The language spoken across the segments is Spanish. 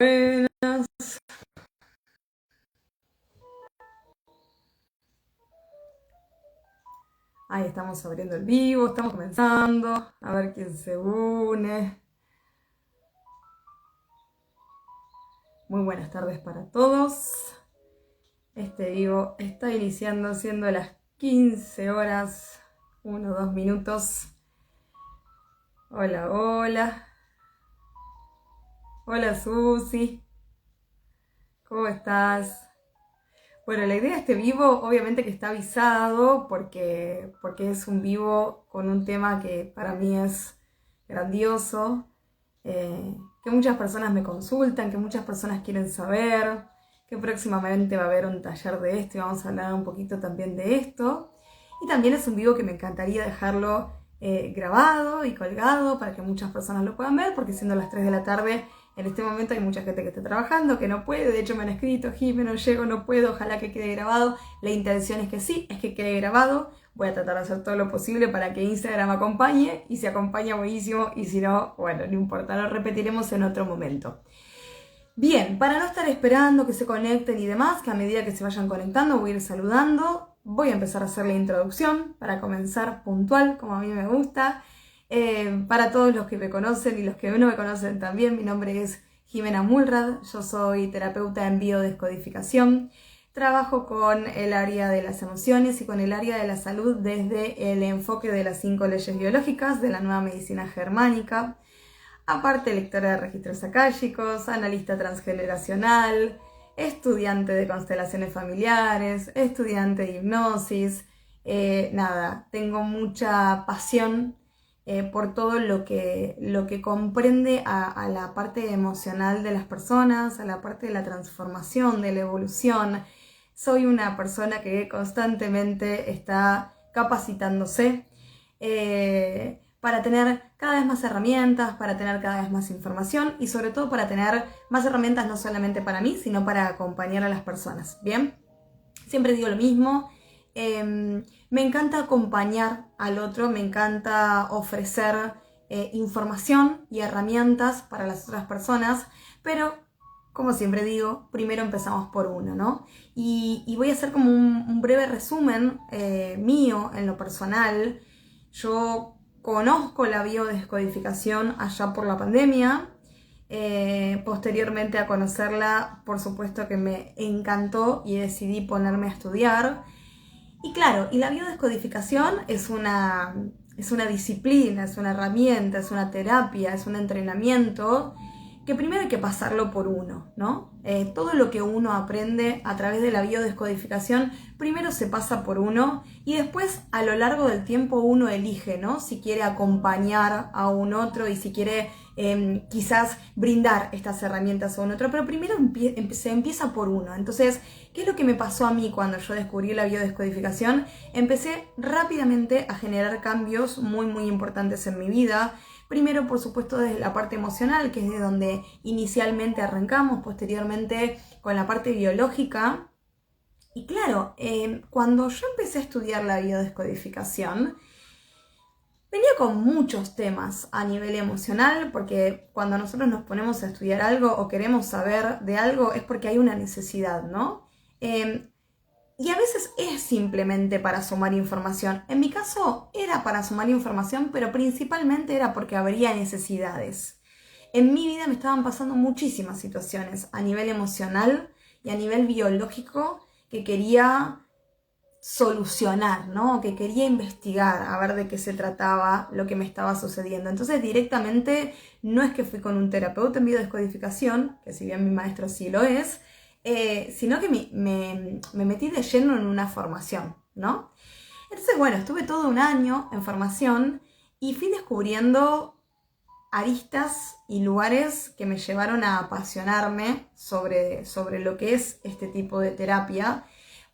Buenas. Ahí estamos abriendo el vivo, estamos comenzando. A ver quién se une. Muy buenas tardes para todos. Este vivo está iniciando siendo las 15 horas, 1 o 2 minutos. Hola, hola. Hola, Susi. ¿Cómo estás? Bueno, la idea de este vivo obviamente que está avisado porque es un vivo con un tema que para mí es grandioso, que muchas personas me consultan, que muchas personas quieren saber, que próximamente va a haber un taller de esto y vamos a hablar un poquito también de esto. Y también es un vivo que me encantaría dejarlo grabado y colgado para que muchas personas lo puedan ver, porque siendo las 3 de la tarde en este momento hay mucha gente que está trabajando, que no puede. De hecho me han escrito: Jimé, no llego, no puedo, ojalá que quede grabado. La intención es que sí, es que quede grabado. Voy a tratar de hacer todo lo posible para que Instagram acompañe, y si acompaña buenísimo, y si no, bueno, no importa, lo repetiremos en otro momento. Bien, para no estar esperando que se conecten y demás, que a medida que se vayan conectando voy a ir saludando. Voy a empezar a hacer la introducción para comenzar puntual, como a mí me gusta. Para todos los que me conocen y los que no me conocen también, mi nombre es Jimena Mulrad, yo soy terapeuta en biodescodificación. Trabajo con el área de las emociones y con el área de la salud desde el enfoque de las 5 leyes biológicas de la nueva medicina germánica. Aparte, lectora de registros akáshicos, analista transgeneracional, estudiante de constelaciones familiares, estudiante de hipnosis. Tengo mucha pasión por todo lo que comprende a la parte emocional de las personas, a la parte de la transformación, de la evolución. Soy una persona que constantemente está capacitándose para tener cada vez más herramientas, para tener cada vez más información y sobre todo para tener más herramientas no solamente para mí, sino para acompañar a las personas. ¿Bien? Siempre digo lo mismo. Me encanta acompañar al otro, me encanta ofrecer información y herramientas para las otras personas, pero como siempre digo, primero empezamos por uno, ¿no? Y voy a hacer como un breve resumen mío en lo personal. Yo conozco la biodescodificación allá por la pandemia. Posteriormente a conocerla, por supuesto que me encantó y decidí ponerme a estudiar. Y claro, y la biodescodificación es una disciplina, es una herramienta, es una terapia, es un entrenamiento que primero hay que pasarlo por uno, ¿no? Todo lo que uno aprende a través de la biodescodificación primero se pasa por uno y después a lo largo del tiempo uno elige, ¿no? Si quiere acompañar a un otro y si quiere quizás brindar estas herramientas a un otro, pero primero se empieza por uno. Entonces, ¿qué es lo que me pasó a mí cuando yo descubrí la biodescodificación? Empecé rápidamente a generar cambios muy, muy importantes en mi vida. Primero, por supuesto, desde la parte emocional, que es de donde inicialmente arrancamos, posteriormente con la parte biológica. Y claro, cuando yo empecé a estudiar la biodescodificación, venía con muchos temas a nivel emocional, porque cuando nosotros nos ponemos a estudiar algo o queremos saber de algo es porque hay una necesidad, ¿no? Y a veces es simplemente para sumar información. En mi caso era para sumar información, pero principalmente era porque habría necesidades. En mi vida me estaban pasando muchísimas situaciones a nivel emocional y a nivel biológico que quería solucionar, ¿no? Que quería investigar a ver de qué se trataba lo que me estaba sucediendo. Entonces directamente no es que fui con un terapeuta en biodescodificación, que si bien mi maestro sí lo es, sino que me metí de lleno en una formación, ¿no? Entonces, bueno, estuve todo un año en formación y fui descubriendo aristas y lugares que me llevaron a apasionarme sobre lo que es este tipo de terapia,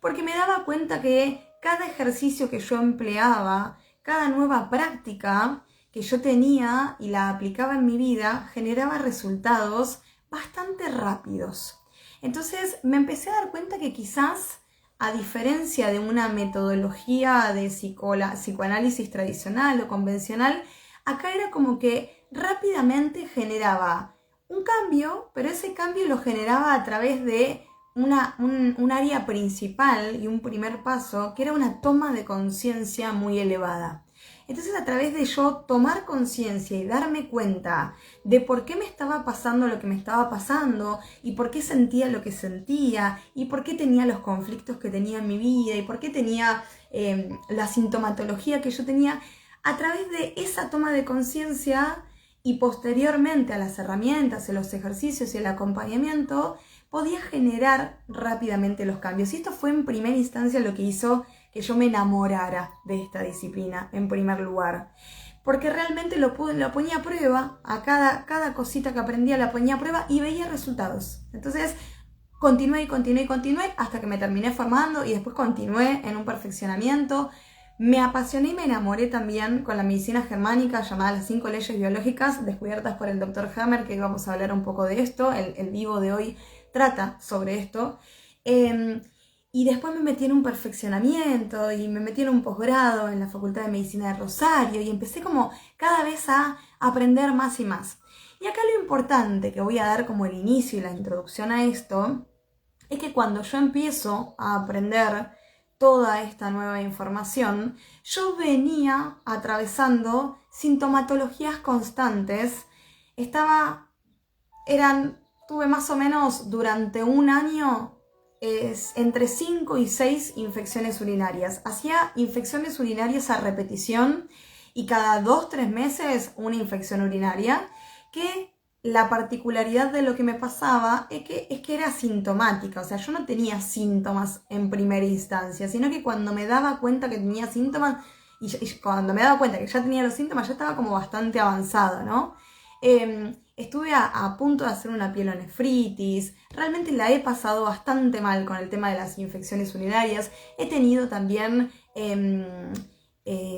porque me daba cuenta que cada ejercicio que yo empleaba, cada nueva práctica que yo tenía y la aplicaba en mi vida, generaba resultados bastante rápidos. Entonces me empecé a dar cuenta que quizás, a diferencia de una metodología de psicoanálisis tradicional o convencional, acá era como que rápidamente generaba un cambio, pero ese cambio lo generaba a través de un área principal y un primer paso, que era una toma de conciencia muy elevada. Entonces, a través de yo tomar conciencia y darme cuenta de por qué me estaba pasando lo que me estaba pasando y por qué sentía lo que sentía y por qué tenía los conflictos que tenía en mi vida y por qué tenía la sintomatología que yo tenía, a través de esa toma de conciencia y posteriormente a las herramientas, a los ejercicios y el acompañamiento, podía generar rápidamente los cambios. Y esto fue en primera instancia lo que hizo que yo me enamorara de esta disciplina en primer lugar. Porque realmente lo ponía a prueba, a cada cosita que aprendía la ponía a prueba y veía resultados. Entonces continué hasta que me terminé formando y después continué en un perfeccionamiento. Me apasioné y me enamoré también con la medicina germánica llamada las 5 leyes biológicas descubiertas por el Dr. Hammer, que vamos a hablar un poco de esto. El vivo de hoy trata sobre esto. Y después me metí en un perfeccionamiento y me metí en un posgrado en la Facultad de Medicina de Rosario y empecé como cada vez a aprender más y más. Y acá lo importante que voy a dar como el inicio y la introducción a esto es que cuando yo empiezo a aprender toda esta nueva información, yo venía atravesando sintomatologías constantes. Tuve más o menos durante un año entre 5 y 6 infecciones urinarias. Hacía infecciones urinarias a repetición y cada 2-3 meses una infección urinaria, que la particularidad de lo que me pasaba es que era sintomática. O sea, yo no tenía síntomas en primera instancia, sino que cuando me daba cuenta que tenía síntomas y cuando me daba cuenta que ya tenía los síntomas, ya estaba como bastante avanzado, ¿no? Estuve a punto de hacer una pielonefritis. Realmente la he pasado bastante mal con el tema de las infecciones urinarias. He tenido también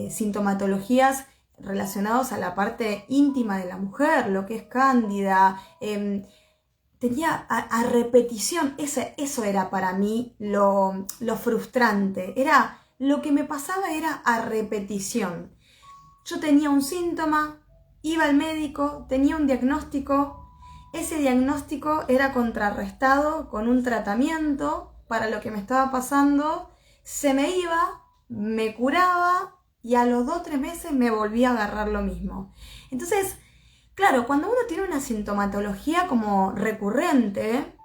sintomatologías relacionados a la parte íntima de la mujer, lo que es cándida. Tenía a repetición, eso era para mí lo frustrante. Lo que me pasaba era a repetición. Yo tenía un síntoma, iba al médico, tenía un diagnóstico, ese diagnóstico era contrarrestado con un tratamiento para lo que me estaba pasando, se me iba, me curaba y a los 2-3 meses me volvía a agarrar lo mismo. Entonces, claro, cuando uno tiene una sintomatología como recurrente,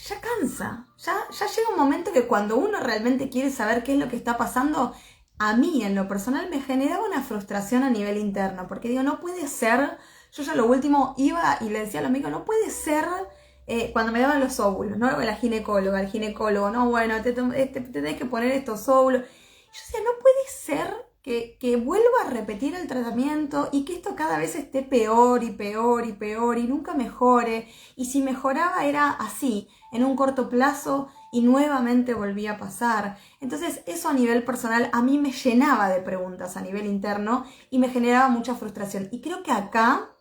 ya cansa, ya llega un momento que cuando uno realmente quiere saber qué es lo que está pasando, a mí en lo personal me generaba una frustración a nivel interno, porque digo, no puede ser, yo ya lo último iba y le decía a los médicos, no puede ser, cuando me daban los óvulos, ¿no? La ginecóloga, el ginecólogo, no, bueno, te tenés que poner estos óvulos. Yo decía, no puede ser que vuelva a repetir el tratamiento y que esto cada vez esté peor y peor y peor y nunca mejore. Y si mejoraba era así, en un corto plazo, y nuevamente volvía a pasar. Entonces eso a nivel personal a mí me llenaba de preguntas a nivel interno y me generaba mucha frustración. Y creo que acá,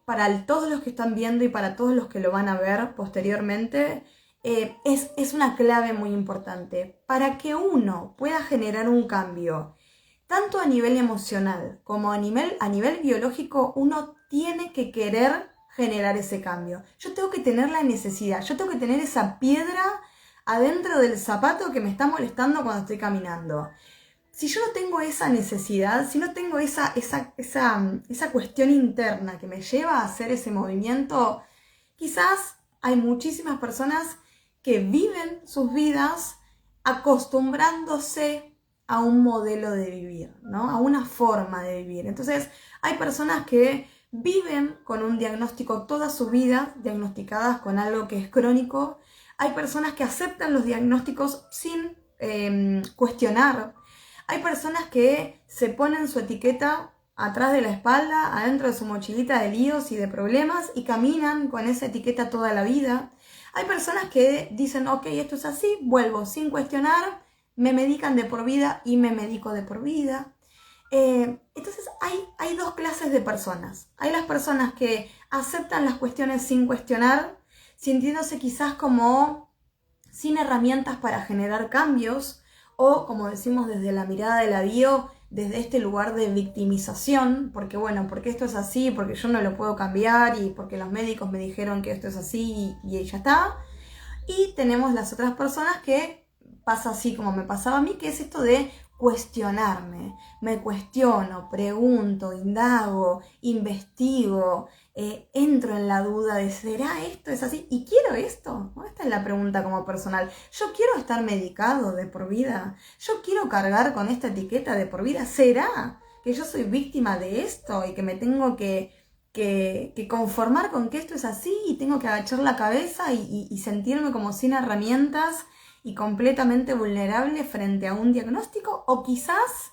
para todos los que están viendo y para todos los que lo van a ver posteriormente, es una clave muy importante. Para que uno pueda generar un cambio, tanto a nivel emocional como a nivel biológico, uno tiene que querer generar ese cambio. Yo tengo que tener la necesidad, yo tengo que tener esa piedra adentro del zapato que me está molestando cuando estoy caminando. Si yo no tengo esa necesidad, si no tengo esa cuestión interna que me lleva a hacer ese movimiento, quizás hay muchísimas personas que viven sus vidas acostumbrándose a un modelo de vivir, ¿no? A una forma de vivir. Entonces, hay personas que viven con un diagnóstico toda su vida, diagnosticadas con algo que es crónico. Hay personas que aceptan los diagnósticos sin cuestionar. Hay personas que se ponen su etiqueta atrás de la espalda, adentro de su mochilita de líos y de problemas y caminan con esa etiqueta toda la vida. Hay personas que dicen, ok, esto es así, vuelvo sin cuestionar, me medican de por vida y me medico de por vida. Entonces hay dos clases de personas. Hay las personas que aceptan las cuestiones sin cuestionar, sintiéndose quizás como sin herramientas para generar cambios, o como decimos desde la mirada de la bio, desde este lugar de victimización, porque bueno, porque esto es así, porque yo no lo puedo cambiar y porque los médicos me dijeron que esto es así y ya está. Y tenemos las otras personas que pasa así como me pasaba a mí, que es esto de cuestionarme. Me cuestiono, pregunto, indago, investigo, entro en la duda de ¿será esto? ¿Es así? ¿Y quiero esto? ¿No? Esta es la pregunta como personal. ¿Yo quiero estar medicado de por vida? ¿Yo quiero cargar con esta etiqueta de por vida? ¿Será que yo soy víctima de esto y que me tengo que conformar con que esto es así y tengo que agachar la cabeza y sentirme como sin herramientas y completamente vulnerable frente a un diagnóstico? ¿O quizás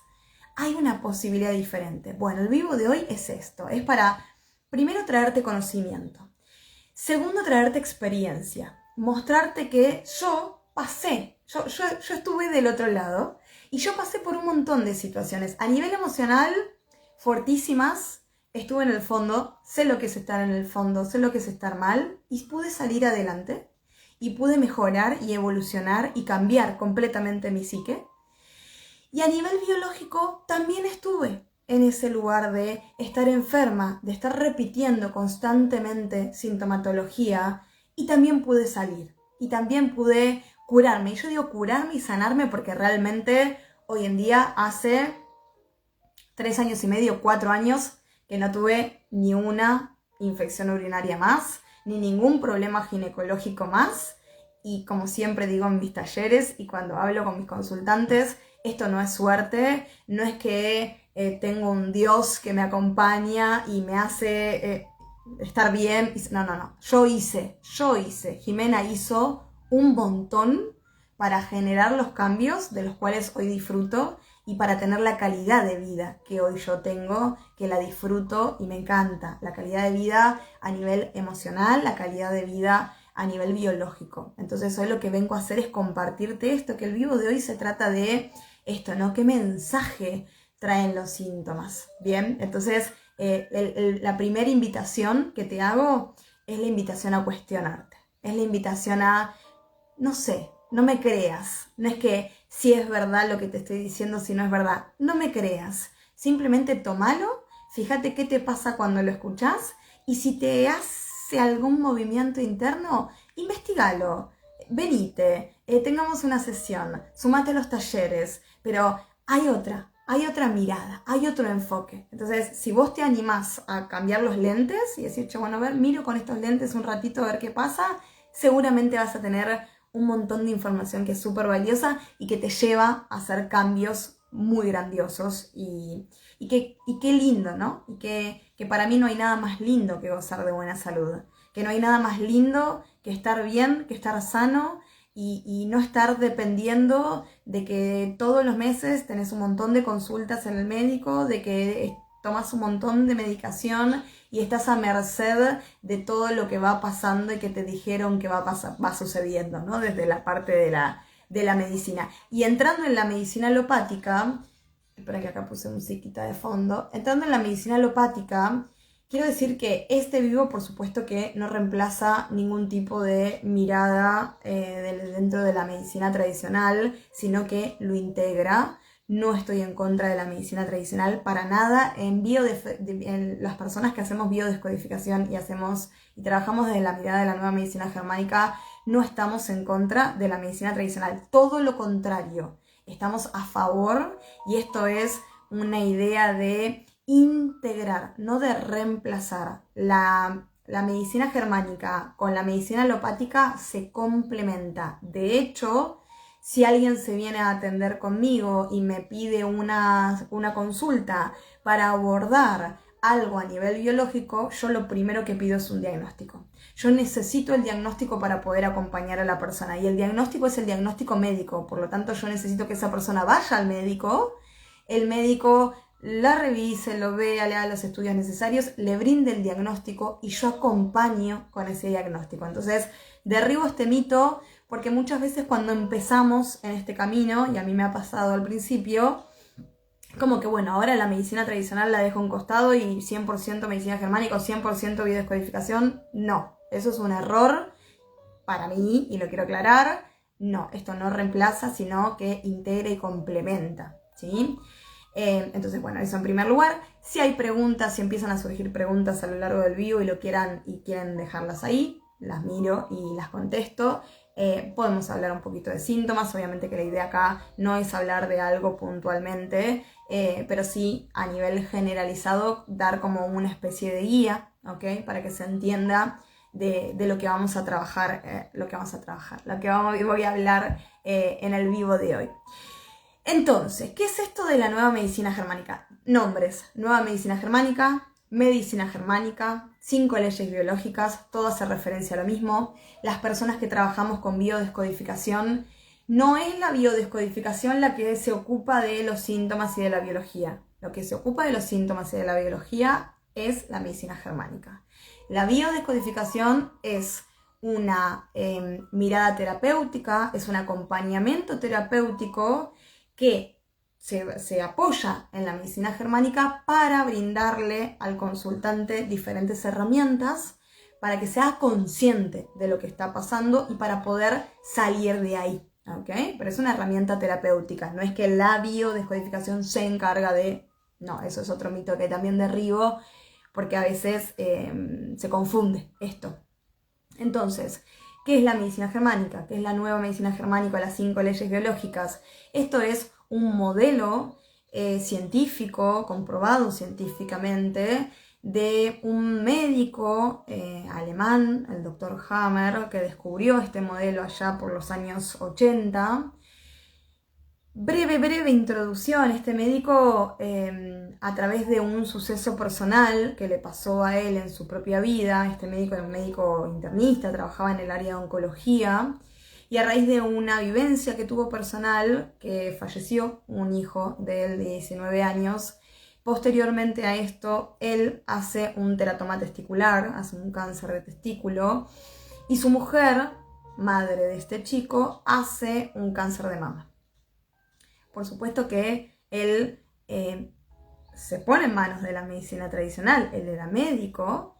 hay una posibilidad diferente? Bueno, el vivo de hoy es esto, es para primero traerte conocimiento, segundo traerte experiencia, mostrarte que yo pasé, yo estuve del otro lado y yo pasé por un montón de situaciones a nivel emocional fortísimas. Estuve en el fondo, sé lo que es estar en el fondo, sé lo que es estar mal y pude salir adelante y pude mejorar y evolucionar y cambiar completamente mi psique. Y a nivel biológico también estuve en ese lugar de estar enferma, de estar repitiendo constantemente sintomatología y también pude salir y también pude curarme. Y yo digo curarme y sanarme porque realmente hoy en día hace 3 años y medio, 4 años que no tuve ni una infección urinaria más, ni ningún problema ginecológico más. Y como siempre digo en mis talleres y cuando hablo con mis consultantes, esto no es suerte, no es que tengo un Dios que me acompaña y me hace estar bien. No. Yo hice, Jimena hizo un montón para generar los cambios de los cuales hoy disfruto y para tener la calidad de vida que hoy yo tengo, que la disfruto y me encanta. La calidad de vida a nivel emocional, la calidad de vida a nivel biológico. Entonces hoy lo que vengo a hacer es compartirte esto, que el vivo de hoy se trata de esto, ¿no? ¿Qué mensaje traen los síntomas? Bien, entonces la primera invitación que te hago es la invitación a cuestionarte. Es la invitación a, no sé, no me creas. No es que si es verdad lo que te estoy diciendo, si no es verdad. No me creas. Simplemente tómalo, fíjate qué te pasa cuando lo escuchás y si te hace algún movimiento interno, investigalo. Venite, tengamos una sesión, sumate a los talleres, pero hay otra mirada, hay otro enfoque. Entonces, si vos te animás a cambiar los lentes y decir, che, bueno, a ver, miro con estos lentes un ratito a ver qué pasa, seguramente vas a tener un montón de información que es súper valiosa y que te lleva a hacer cambios muy grandiosos y qué lindo, ¿no? Y que para mí no hay nada más lindo que gozar de buena salud, que no hay nada más lindo que estar bien, que estar sano y no estar dependiendo de que todos los meses tenés un montón de consultas en el médico, de que tomas un montón de medicación y estás a merced de todo lo que va pasando y que te dijeron que va sucediendo, ¿no? Desde la parte de la medicina. Y entrando en la medicina alopática, espera que acá puse musiquita de fondo, entrando en la medicina alopática, quiero decir que este vivo, por supuesto que no reemplaza ningún tipo de mirada dentro de la medicina tradicional, sino que lo integra. No estoy en contra de la medicina tradicional para nada. En las personas que hacemos biodescodificación y trabajamos desde la mirada de la nueva medicina germánica, no estamos en contra de la medicina tradicional. Todo lo contrario, estamos a favor y esto es una idea de integrar, no de reemplazar. La medicina germánica con la medicina alopática se complementa. De hecho, si alguien se viene a atender conmigo y me pide una consulta para abordar algo a nivel biológico, yo lo primero que pido es un diagnóstico. Yo necesito el diagnóstico para poder acompañar a la persona y el diagnóstico es el diagnóstico médico, por lo tanto yo necesito que esa persona vaya al médico, el médico la revise, lo vea, le haga los estudios necesarios, le brinde el diagnóstico y yo acompaño con ese diagnóstico. Entonces, derribo este mito porque muchas veces cuando empezamos en este camino, y a mí me ha pasado al principio, como que bueno, ahora la medicina tradicional la dejo a un costado y 100% medicina germánica o 100% biodescodificación, no, eso es un error para mí y lo quiero aclarar. No, esto no reemplaza, sino que integra y complementa, ¿sí? Entonces, bueno, eso en primer lugar. Si hay preguntas, si empiezan a surgir preguntas a lo largo del vivo y quieren dejarlas ahí, las miro y las contesto. Podemos hablar un poquito de síntomas. Obviamente que la idea acá no es hablar de algo puntualmente, pero sí a nivel generalizado dar como una especie de guía, ¿ok? Para que se entienda de lo que vamos a trabajar, lo que voy a hablar en el vivo de hoy. Entonces, ¿qué es esto de la nueva medicina germánica? Nombres: nueva medicina germánica, 5 leyes biológicas, todo hace referencia a lo mismo. Las personas que trabajamos con biodescodificación, no es la biodescodificación la que se ocupa de los síntomas y de la biología. Lo que se ocupa de los síntomas y de la biología es la medicina germánica. La biodescodificación es una mirada terapéutica, es un acompañamiento terapéutico que se apoya en la medicina germánica para brindarle al consultante diferentes herramientas para que sea consciente de lo que está pasando y para poder salir de ahí, ¿ok? Pero es una herramienta terapéutica, no es que la biodescodificación se encarga de... No, eso es otro mito que también derribo, porque a veces se confunde esto. Entonces, ¿qué es la medicina germánica? ¿Qué es la nueva medicina germánica, las 5 leyes biológicas? Esto es un modelo científico, comprobado científicamente, de un médico alemán, el doctor Hammer, que descubrió este modelo allá por los años 80. Breve introducción. Este médico, a través de un suceso personal que le pasó a él en su propia vida, este médico era un médico internista, trabajaba en el área de oncología, y a raíz de una vivencia que tuvo personal, que falleció un hijo de él de 19 años, posteriormente a esto, él hace un teratoma testicular, hace un cáncer de testículo, y su mujer, madre de este chico, hace un cáncer de mama. Por supuesto que él se pone en manos de la medicina tradicional, él era médico,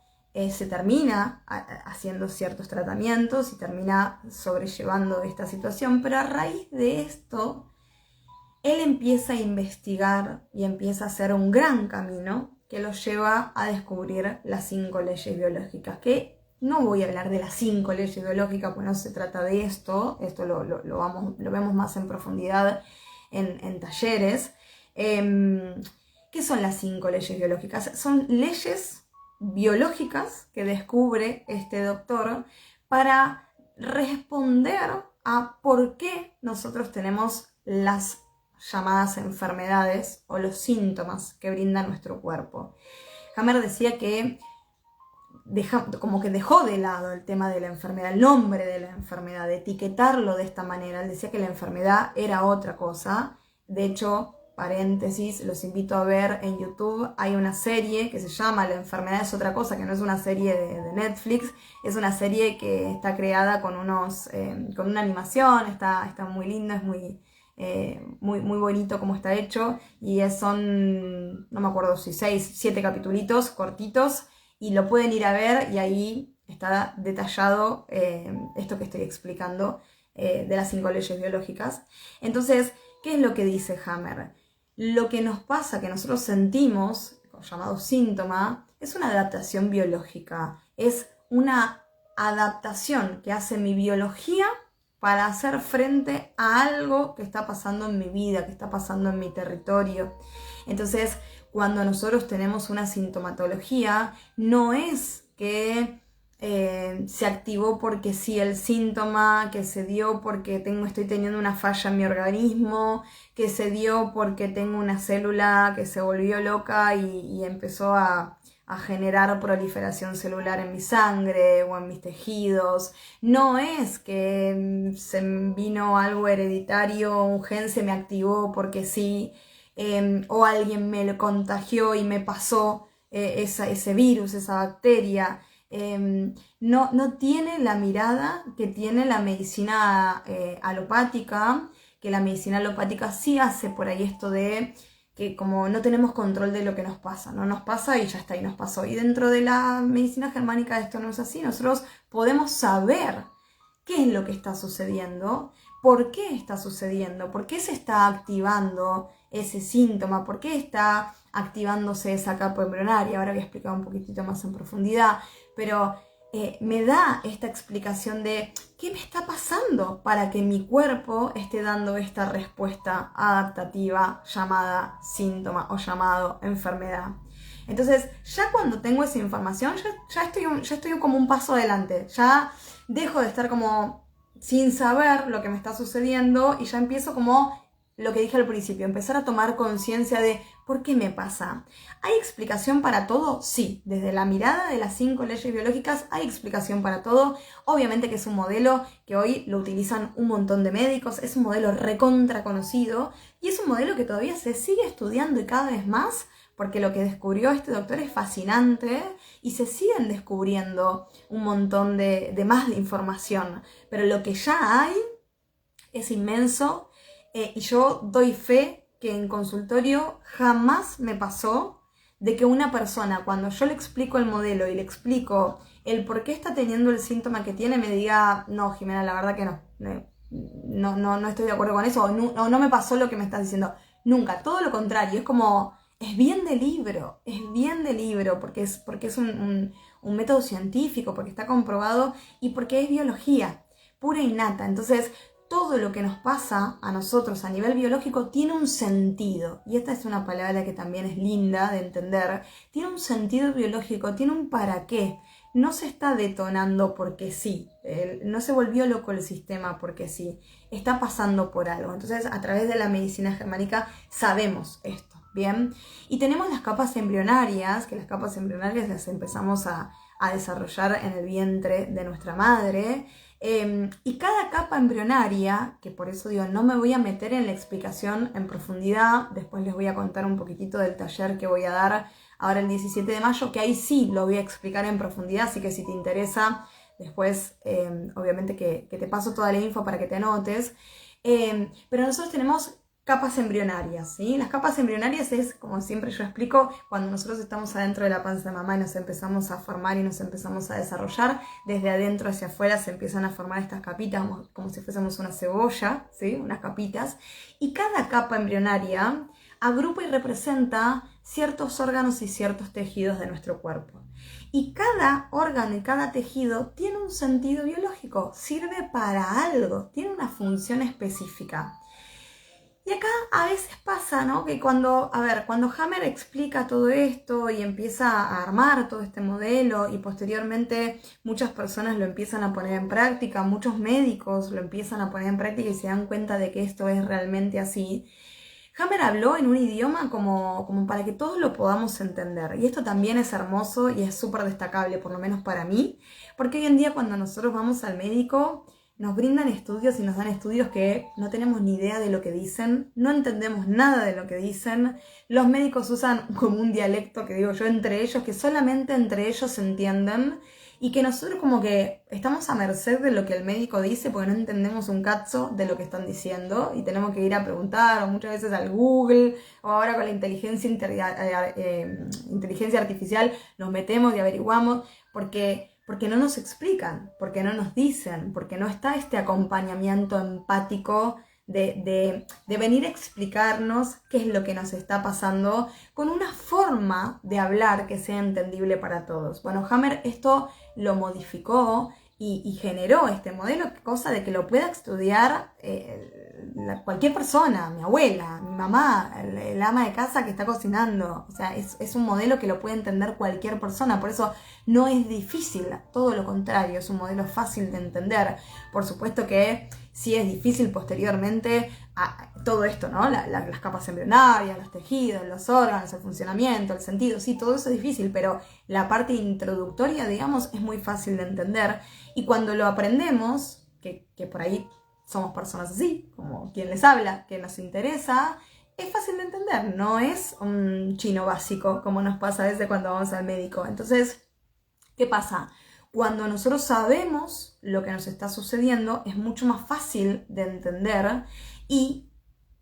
se termina haciendo ciertos tratamientos y termina sobrellevando esta situación, pero a raíz de esto, él empieza a investigar y empieza a hacer un gran camino que lo lleva a descubrir las 5 leyes biológicas, que no voy a hablar de las 5 leyes biológicas, pues no se trata de esto lo vemos más en profundidad en talleres. ¿Qué son las 5 leyes biológicas? Son leyes biológicas que descubre este doctor para responder a por qué nosotros tenemos las llamadas enfermedades o los síntomas que brinda nuestro cuerpo. Hammer decía que como que dejó de lado el tema de la enfermedad, el nombre de la enfermedad, de etiquetarlo de esta manera. Él decía que la enfermedad era otra cosa. De hecho, paréntesis, los invito a ver en YouTube, hay una serie que se llama La enfermedad es otra cosa, que no es una serie de Netflix, es una serie que está creada con una animación, está muy lindo, es muy bonito como está hecho, y son, no me acuerdo si 6, 7 capitulitos cortitos, y lo pueden ir a ver y ahí está detallado esto que estoy explicando de las 5 leyes biológicas. Entonces, ¿qué es lo que dice Hammer? Lo que nos pasa, que nosotros sentimos, llamado síntoma, es una adaptación biológica, es una adaptación que hace mi biología para hacer frente a algo que está pasando en mi vida, que está pasando en mi territorio. Entonces, cuando nosotros tenemos una sintomatología, no es que se activó porque sí el síntoma, que se dio porque estoy teniendo una falla en mi organismo, que se dio porque tengo una célula que se volvió loca y empezó a generar proliferación celular en mi sangre o en mis tejidos. No es que se vino algo hereditario, un gen se me activó porque sí, o alguien me lo contagió y me pasó ese virus, esa bacteria. No tiene la mirada que tiene la medicina alopática, que la medicina alopática sí hace por ahí esto de que como no tenemos control de lo que nos pasa, no nos pasa y ya está, y nos pasó. Y dentro de la medicina germánica esto no es así. Nosotros podemos saber qué es lo que está sucediendo, por qué está sucediendo, por qué se está activando ese síntoma, por qué está activándose esa capa embrionaria. Ahora voy a explicar un poquitito más en profundidad, pero me da esta explicación de qué me está pasando para que mi cuerpo esté dando esta respuesta adaptativa llamada síntoma o llamado enfermedad. Entonces, ya cuando tengo esa información, ya estoy como un paso adelante, ya dejo de estar como sin saber lo que me está sucediendo y ya empiezo como lo que dije al principio, empezar a tomar conciencia de ¿por qué me pasa? ¿Hay explicación para todo? Sí, desde la mirada de las 5 leyes biológicas hay explicación para todo. Obviamente que es un modelo que hoy lo utilizan un montón de médicos, es un modelo recontra conocido y es un modelo que todavía se sigue estudiando y cada vez más, porque lo que descubrió este doctor es fascinante y se siguen descubriendo un montón de más de información, pero lo que ya hay es inmenso. Y yo doy fe que en consultorio jamás me pasó de que una persona, cuando yo le explico el modelo y le explico el por qué está teniendo el síntoma que tiene, me diga, no, Jimena, la verdad que no estoy de acuerdo con eso, o no me pasó lo que me estás diciendo. Nunca, todo lo contrario, es como, es bien de libro, porque es un método científico, porque está comprobado y porque es biología pura y nata. Entonces, todo lo que nos pasa a nosotros a nivel biológico tiene un sentido, y esta es una palabra que también es linda de entender, tiene un sentido biológico, tiene un para qué, no se está detonando porque sí, no se volvió loco el sistema porque sí, está pasando por algo. Entonces, a través de la medicina germánica sabemos esto, ¿bien? Y tenemos las capas embrionarias, que las capas embrionarias las empezamos a desarrollar en el vientre de nuestra madre. Y cada capa embrionaria, que por eso digo, no me voy a meter en la explicación en profundidad, después les voy a contar un poquitito del taller que voy a dar ahora el 17 de mayo, que ahí sí lo voy a explicar en profundidad, así que si te interesa, después obviamente que te paso toda la info para que te anotes. Pero nosotros tenemos capas embrionarias, ¿sí? Las capas embrionarias es, como siempre yo explico, cuando nosotros estamos adentro de la panza de mamá y nos empezamos a formar y nos empezamos a desarrollar, desde adentro hacia afuera se empiezan a formar estas capitas como si fuésemos una cebolla, ¿sí? Unas capitas, y cada capa embrionaria agrupa y representa ciertos órganos y ciertos tejidos de nuestro cuerpo. Y cada órgano y cada tejido tiene un sentido biológico, sirve para algo, tiene una función específica. Y acá a veces pasa, ¿no? Que cuando Hammer explica todo esto y empieza a armar todo este modelo y posteriormente muchas personas lo empiezan a poner en práctica, muchos médicos lo empiezan a poner en práctica y se dan cuenta de que esto es realmente así. Hammer habló en un idioma como para que todos lo podamos entender. Y esto también es hermoso y es súper destacable, por lo menos para mí, porque hoy en día cuando nosotros vamos al médico, nos brindan estudios y nos dan estudios que no tenemos ni idea de lo que dicen, no entendemos nada de lo que dicen. Los médicos usan como un dialecto que digo yo entre ellos, que solamente entre ellos se entienden y que nosotros como que estamos a merced de lo que el médico dice porque no entendemos un cazo de lo que están diciendo y tenemos que ir a preguntar o muchas veces al Google o ahora con la inteligencia artificial nos metemos y averiguamos porque no nos explican, porque no nos dicen, porque no está este acompañamiento empático de venir a explicarnos qué es lo que nos está pasando con una forma de hablar que sea entendible para todos. Bueno, Hammer esto lo modificó y generó este modelo, cosa de que lo pueda estudiar cualquier persona, mi abuela, mi mamá, el ama de casa que está cocinando. O sea, es un modelo que lo puede entender cualquier persona, por eso no es difícil, todo lo contrario, es un modelo fácil de entender. Por supuesto que sí es difícil posteriormente todo esto, ¿no? Las capas embrionarias, los tejidos, los órganos, el funcionamiento, el sentido, sí, todo eso es difícil, pero la parte introductoria, digamos, es muy fácil de entender. Y cuando lo aprendemos, que por ahí somos personas así, como quien les habla, que nos interesa, es fácil de entender, no es un chino básico, como nos pasa a veces cuando vamos al médico. Entonces, ¿qué pasa? Cuando nosotros sabemos lo que nos está sucediendo, es mucho más fácil de entender y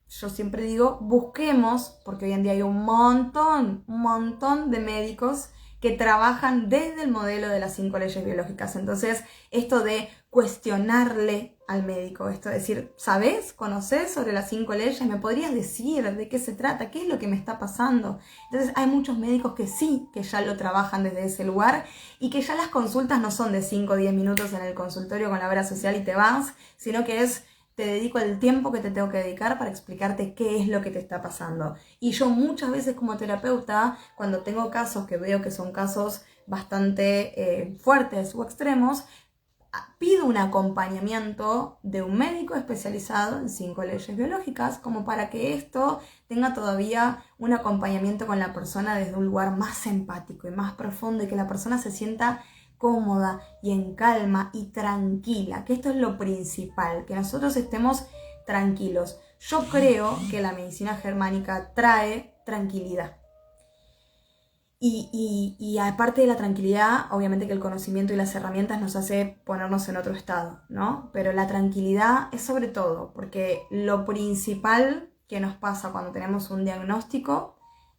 yo siempre digo, busquemos, porque hoy en día hay un montón de médicos que trabajan desde el modelo de las 5 leyes biológicas. Entonces, esto de cuestionarle al médico, esto de decir, ¿sabes? ¿Conoces sobre las 5 leyes? ¿Me podrías decir de qué se trata? ¿Qué es lo que me está pasando? Entonces, hay muchos médicos que sí, que ya lo trabajan desde ese lugar y que ya las consultas no son de 5 o 10 minutos en el consultorio con la obra social y te vas, sino que es, te dedico el tiempo que te tengo que dedicar para explicarte qué es lo que te está pasando. Y yo muchas veces como terapeuta, cuando tengo casos que veo que son casos bastante fuertes o extremos, pido un acompañamiento de un médico especializado en 5 leyes biológicas, como para que esto tenga todavía un acompañamiento con la persona desde un lugar más empático y más profundo y que la persona se sienta cómoda y en calma y tranquila, que esto es lo principal, que nosotros estemos tranquilos. Yo creo que la medicina germánica trae tranquilidad. Y aparte de la tranquilidad, obviamente que el conocimiento y las herramientas nos hace ponernos en otro estado, ¿no? Pero la tranquilidad es sobre todo, porque lo principal que nos pasa cuando tenemos un diagnóstico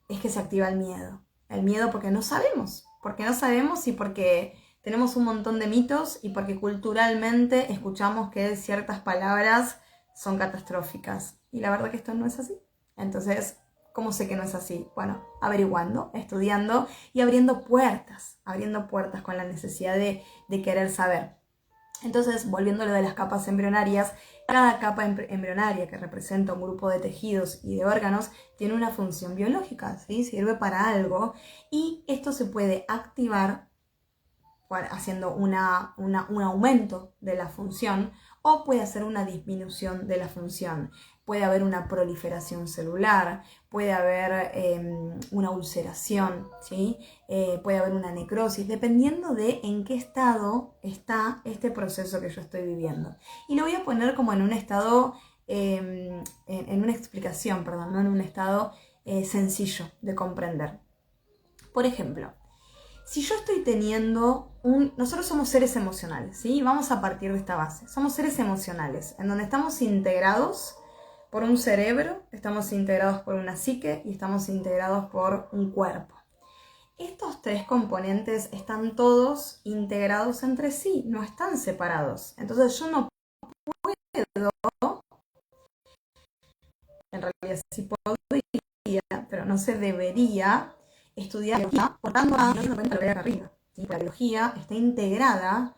es que se activa el miedo. El miedo porque no sabemos y porque tenemos un montón de mitos y porque culturalmente escuchamos que ciertas palabras son catastróficas. Y la verdad que esto no es así. Entonces, ¿cómo sé que no es así? Bueno, averiguando, estudiando y abriendo puertas con la necesidad de querer saber. Entonces, volviendo a lo de las capas embrionarias, cada capa embrionaria que representa un grupo de tejidos y de órganos tiene una función biológica, ¿sí? Sirve para algo y esto se puede activar haciendo un aumento de la función o puede hacer una disminución de la función. Puede haber una proliferación celular, puede haber una ulceración, ¿sí? Puede haber una necrosis, dependiendo de en qué estado está este proceso que yo estoy viviendo. Y lo voy a poner como en un estado, en una explicación, perdón, no en un estado sencillo de comprender. Por ejemplo, si yo estoy teniendo nosotros somos seres emocionales, ¿sí? Vamos a partir de esta base. Somos seres emocionales, en donde estamos integrados por un cerebro, estamos integrados por una psique y estamos integrados por un cuerpo. Estos 3 componentes están todos integrados entre sí, no están separados. Entonces yo no puedo, en realidad sí podría, pero no se debería estudiar biología, por tanto, no se cuenta lo que hay acá arriba. La biología está integrada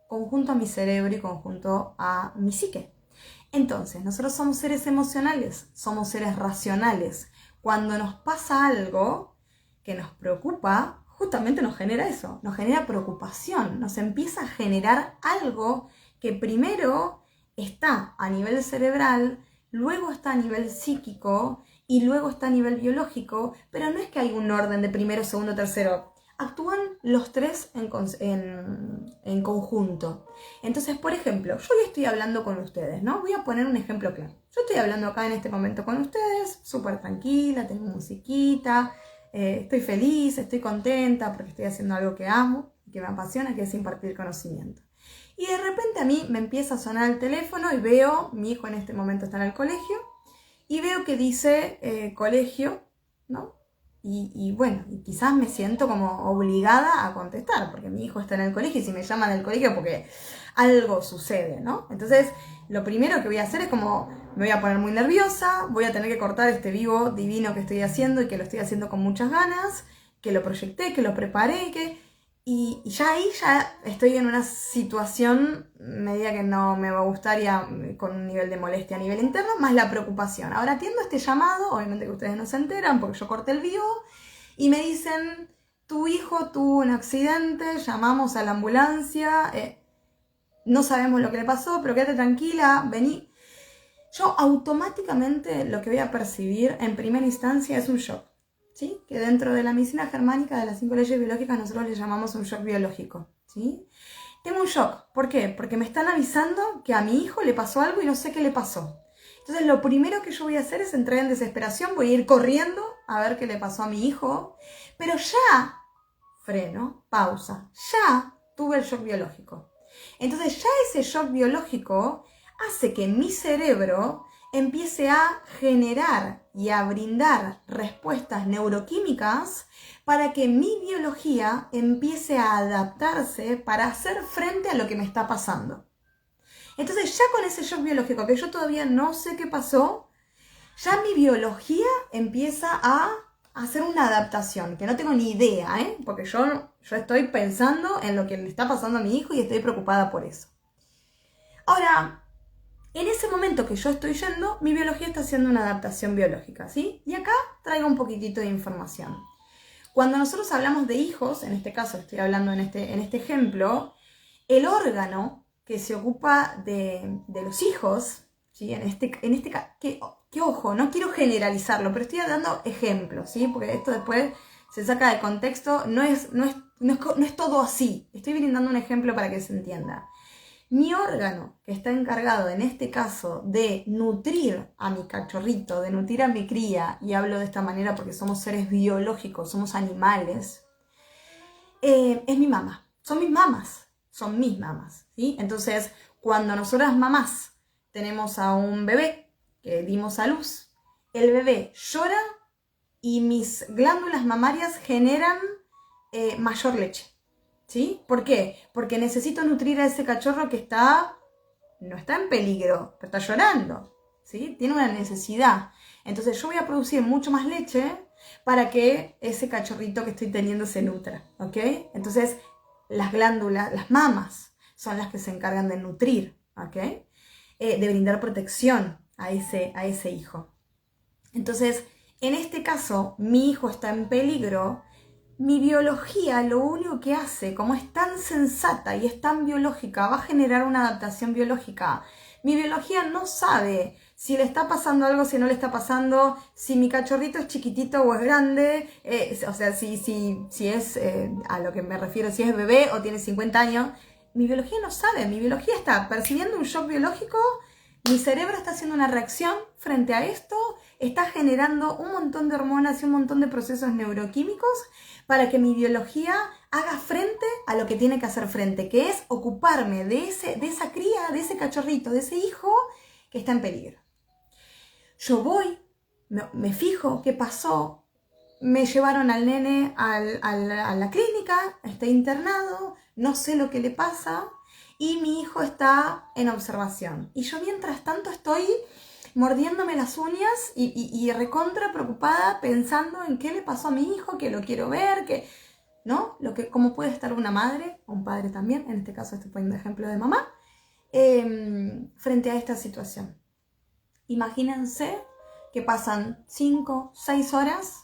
conjunto a mi cerebro y conjunto a mi psique. Entonces, nosotros somos seres emocionales, somos seres racionales. Cuando nos pasa algo que nos preocupa, justamente nos genera eso, nos genera preocupación, nos empieza a generar algo que primero está a nivel cerebral, luego está a nivel psíquico y luego está a nivel biológico, pero no es que hay un orden de primero, segundo, tercero. Actúan los 3 en conjunto. Entonces, por ejemplo, yo hoy estoy hablando con ustedes, ¿no? Voy a poner un ejemplo claro. Yo estoy hablando acá en este momento con ustedes, súper tranquila, tengo musiquita, estoy feliz, estoy contenta porque estoy haciendo algo que amo, que me apasiona, que es impartir conocimiento. Y de repente a mí me empieza a sonar el teléfono y veo, mi hijo en este momento está en el colegio, y veo que dice colegio, ¿no? Y bueno, y quizás me siento como obligada a contestar, porque mi hijo está en el colegio y si me llaman del colegio porque algo sucede, ¿no? Entonces, lo primero que voy a hacer es como, me voy a poner muy nerviosa, voy a tener que cortar este vivo divino que estoy haciendo y que lo estoy haciendo con muchas ganas, que lo proyecté, que lo preparé, y ya ahí ya estoy en una situación media que no me va a gustar y con un nivel de molestia a nivel interno, más la preocupación. Ahora atiendo este llamado, obviamente que ustedes no se enteran porque yo corté el vivo, y me dicen, tu hijo tuvo un accidente, llamamos a la ambulancia, no sabemos lo que le pasó, pero quédate tranquila, vení. Yo automáticamente lo que voy a percibir en primera instancia es un shock. ¿Sí? Que dentro de la medicina germánica de las 5 leyes biológicas nosotros le llamamos un shock biológico, ¿sí? Tengo un shock, ¿por qué? Porque me están avisando que a mi hijo le pasó algo y no sé qué le pasó. Entonces lo primero que yo voy a hacer es entrar en desesperación, voy a ir corriendo a ver qué le pasó a mi hijo, pero ya, freno, pausa, ya tuve el shock biológico. Entonces ya ese shock biológico hace que mi cerebro empiece a generar y a brindar respuestas neuroquímicas para que mi biología empiece a adaptarse para hacer frente a lo que me está pasando. Entonces ya con ese shock biológico, que yo todavía no sé qué pasó, ya mi biología empieza a hacer una adaptación, que no tengo ni idea, porque yo estoy pensando en lo que le está pasando a mi hijo y estoy preocupada por eso. Ahora, en ese momento que yo estoy yendo, mi biología está haciendo una adaptación biológica, ¿sí? Y acá traigo un poquitito de información. Cuando nosotros hablamos de hijos, en este caso estoy hablando en este ejemplo, el órgano que se ocupa de los hijos, ¿sí? Que ojo, no quiero generalizarlo, pero estoy dando ejemplos, ¿sí? Porque esto después se saca de contexto, no es todo así. Estoy brindando un ejemplo para que se entienda. Mi órgano que está encargado en este caso de nutrir a mi cachorrito, de nutrir a mi cría, y hablo de esta manera porque somos seres biológicos, somos animales, es mi mamá, son mis mamas, ¿sí? Entonces, cuando nosotras mamás tenemos a un bebé que dimos a luz, el bebé llora y mis glándulas mamarias generan mayor leche. ¿Sí? ¿Por qué? Porque necesito nutrir a ese cachorro que no está en peligro, pero está llorando, ¿sí? Tiene una necesidad. Entonces yo voy a producir mucho más leche para que ese cachorrito que estoy teniendo se nutra, ¿ok? Entonces las glándulas, las mamas, son las que se encargan de nutrir, ¿ok? De brindar protección a ese hijo. Entonces, en este caso, mi hijo está en peligro. Mi biología lo único que hace, como es tan sensata y es tan biológica, va a generar una adaptación biológica. Mi biología no sabe si le está pasando algo, si no le está pasando, si mi cachorrito es chiquitito o es grande, o sea, si es, a lo que me refiero, si es bebé o tiene 50 años. Mi biología no sabe, mi biología está percibiendo un shock biológico, mi cerebro está haciendo una reacción frente a esto, está generando un montón de hormonas y un montón de procesos neuroquímicos para que mi biología haga frente a lo que tiene que hacer frente, que es ocuparme de esa cría, de ese cachorrito, de ese hijo que está en peligro. Yo voy, me fijo qué pasó, me llevaron al nene a la clínica, está internado, no sé lo que le pasa y mi hijo está en observación. Y yo mientras tanto estoy mordiéndome las uñas y recontra preocupada pensando en qué le pasó a mi hijo, que lo quiero ver, ¿no? Cómo puede estar una madre, o un padre también, en este caso estoy poniendo ejemplo de mamá, frente a esta situación. Imagínense que pasan 5, 6 horas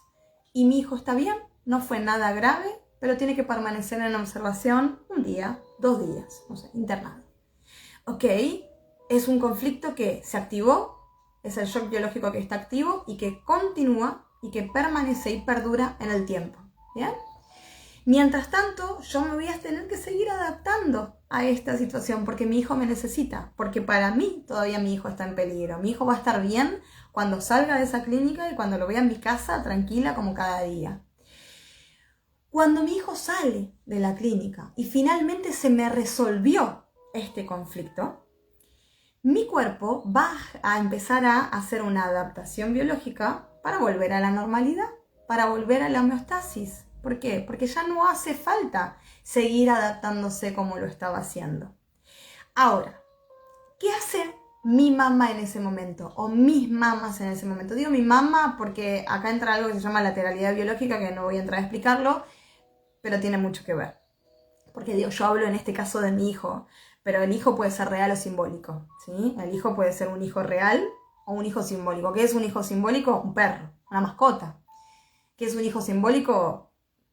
y mi hijo está bien, no fue nada grave, pero tiene que permanecer en observación 1 día, 2 días, no sé, internado. Ok, es un conflicto que se activó, es el shock biológico que está activo y que continúa y que permanece y perdura en el tiempo, ¿bien? Mientras tanto, yo me voy a tener que seguir adaptando a esta situación porque mi hijo me necesita, porque para mí todavía mi hijo está en peligro. Mi hijo va a estar bien cuando salga de esa clínica y cuando lo vea en mi casa tranquila como cada día. Cuando mi hijo sale de la clínica y finalmente se me resolvió este conflicto, mi cuerpo va a empezar a hacer una adaptación biológica para volver a la normalidad, para volver a la homeostasis. ¿Por qué? Porque ya no hace falta seguir adaptándose como lo estaba haciendo. Ahora, ¿qué hace mi mamá en ese momento? O mis mamás en ese momento. Digo mi mamá porque acá entra algo que se llama lateralidad biológica, que no voy a entrar a explicarlo, pero tiene mucho que ver. Porque digo, yo hablo en este caso de mi hijo, pero el hijo puede ser real o simbólico, ¿sí? El hijo puede ser un hijo real o un hijo simbólico. ¿Qué es un hijo simbólico? Un perro, una mascota. ¿Qué es un hijo simbólico?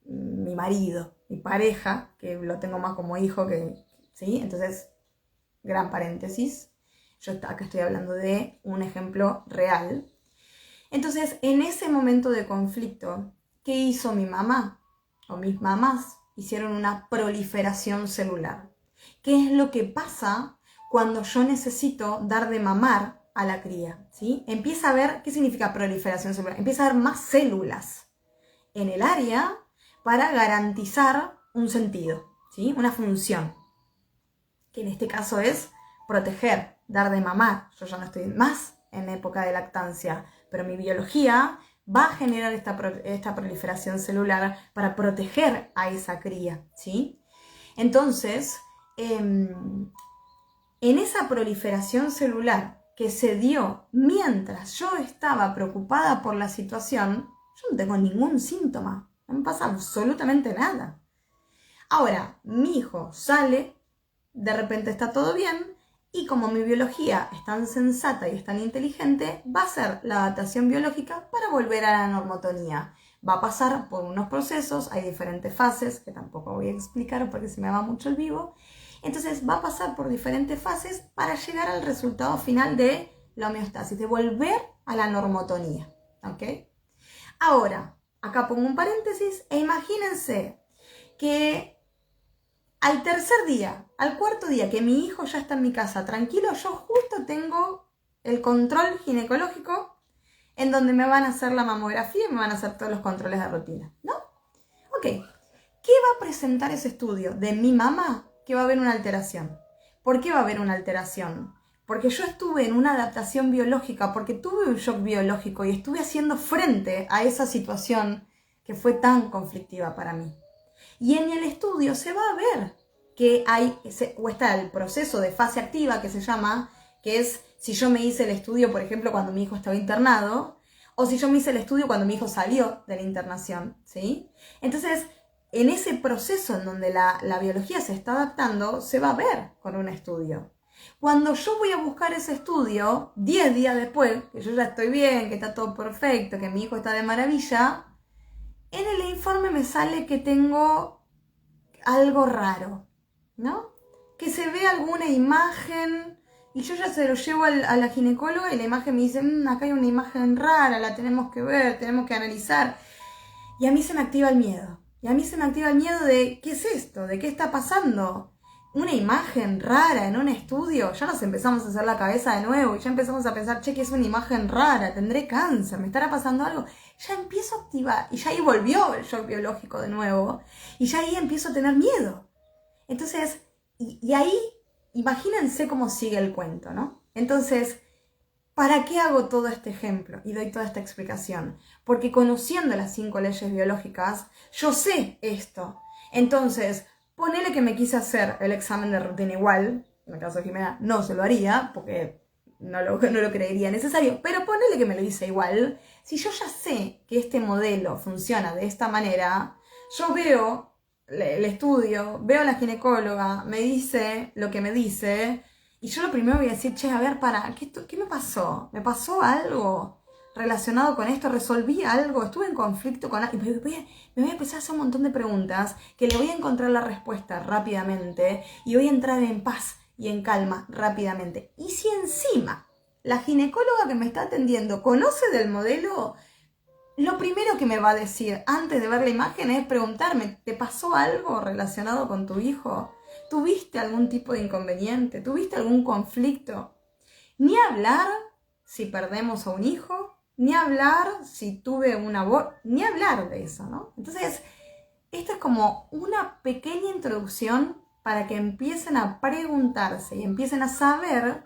Mi marido, mi pareja, que lo tengo más como hijo que, ¿sí? Entonces, gran paréntesis. Yo acá estoy hablando de un ejemplo real. Entonces, en ese momento de conflicto, ¿qué hizo mi mamá? O mis mamás hicieron una proliferación celular. ¿Qué es lo que pasa cuando yo necesito dar de mamar a la cría? ¿Sí? Empieza a ver, ¿qué significa proliferación celular? Empieza a haber más células en el área para garantizar un sentido, ¿sí? Una función, que en este caso es proteger, dar de mamar. Yo ya no estoy más en época de lactancia, pero mi biología va a generar esta proliferación celular para proteger a esa cría, ¿sí? Entonces, en esa proliferación celular que se dio mientras yo estaba preocupada por la situación, yo no tengo ningún síntoma, no me pasa absolutamente nada. Ahora, mi hijo sale, de repente está todo bien, y como mi biología es tan sensata y es tan inteligente, va a hacer la adaptación biológica para volver a la normotonía. Va a pasar por unos procesos, hay diferentes fases, que tampoco voy a explicar porque se me va mucho el vivo. Entonces va a pasar por diferentes fases para llegar al resultado final de la homeostasis, de volver a la normotonía. ¿Ok? Ahora, acá pongo un paréntesis e imagínense que al tercer día, al cuarto día que mi hijo ya está en mi casa tranquilo, yo justo tengo el control ginecológico en donde me van a hacer la mamografía y me van a hacer todos los controles de rutina, ¿no? Ok, ¿qué va a presentar ese estudio de mi mamá? Que va a haber una alteración. ¿Por qué va a haber una alteración? Porque yo estuve en una adaptación biológica, porque tuve un shock biológico y estuve haciendo frente a esa situación que fue tan conflictiva para mí. Y en el estudio se va a ver que está el proceso de fase activa que se llama, que es si yo me hice el estudio, por ejemplo, cuando mi hijo estaba internado, o si yo me hice el estudio cuando mi hijo salió de la internación, ¿sí? Entonces, en ese proceso en donde la biología se está adaptando, se va a ver con un estudio. Cuando yo voy a buscar ese estudio, 10 días después, que yo ya estoy bien, que está todo perfecto, que mi hijo está de maravilla, en el informe me sale que tengo algo raro, ¿no? Que se ve alguna imagen y yo ya se lo llevo a la ginecóloga y la imagen me dice, acá hay una imagen rara, la tenemos que ver, tenemos que analizar. Y a mí se me activa el miedo. Y a mí se me activa el miedo de, ¿qué es esto? ¿De qué está pasando? Una imagen rara en un estudio. Ya nos empezamos a hacer la cabeza de nuevo y ya empezamos a pensar, che, que es una imagen rara, tendré cáncer, me estará pasando algo. Ya empiezo a activar y ya ahí volvió el shock biológico de nuevo y ya ahí empiezo a tener miedo. Entonces, y ahí imagínense cómo sigue el cuento, ¿no? Entonces, ¿para qué hago todo este ejemplo y doy toda esta explicación? Porque conociendo las 5 leyes biológicas, yo sé esto. Entonces, ponele que me quise hacer el examen de rutina igual, en el caso de Jimena no se lo haría, porque no lo creería necesario, pero ponele que me lo hice igual. Si yo ya sé que este modelo funciona de esta manera, yo veo el estudio, veo a la ginecóloga, me dice lo que me dice, y yo lo primero voy a decir, che, a ver, ¿qué me pasó? ¿Me pasó algo relacionado con esto? ¿Resolví algo? ¿Estuve en conflicto con algo? Me voy a empezar a hacer un montón de preguntas que le voy a encontrar la respuesta rápidamente y voy a entrar en paz y en calma rápidamente. Y si encima la ginecóloga que me está atendiendo conoce del modelo, lo primero que me va a decir antes de ver la imagen es preguntarme, ¿te pasó algo relacionado con tu hijo? ¿Tuviste algún tipo de inconveniente? ¿Tuviste algún conflicto? Ni hablar si perdemos a un hijo, ni hablar si tuve un aborto, ni hablar de eso, ¿no? Entonces, esto es como una pequeña introducción para que empiecen a preguntarse y empiecen a saber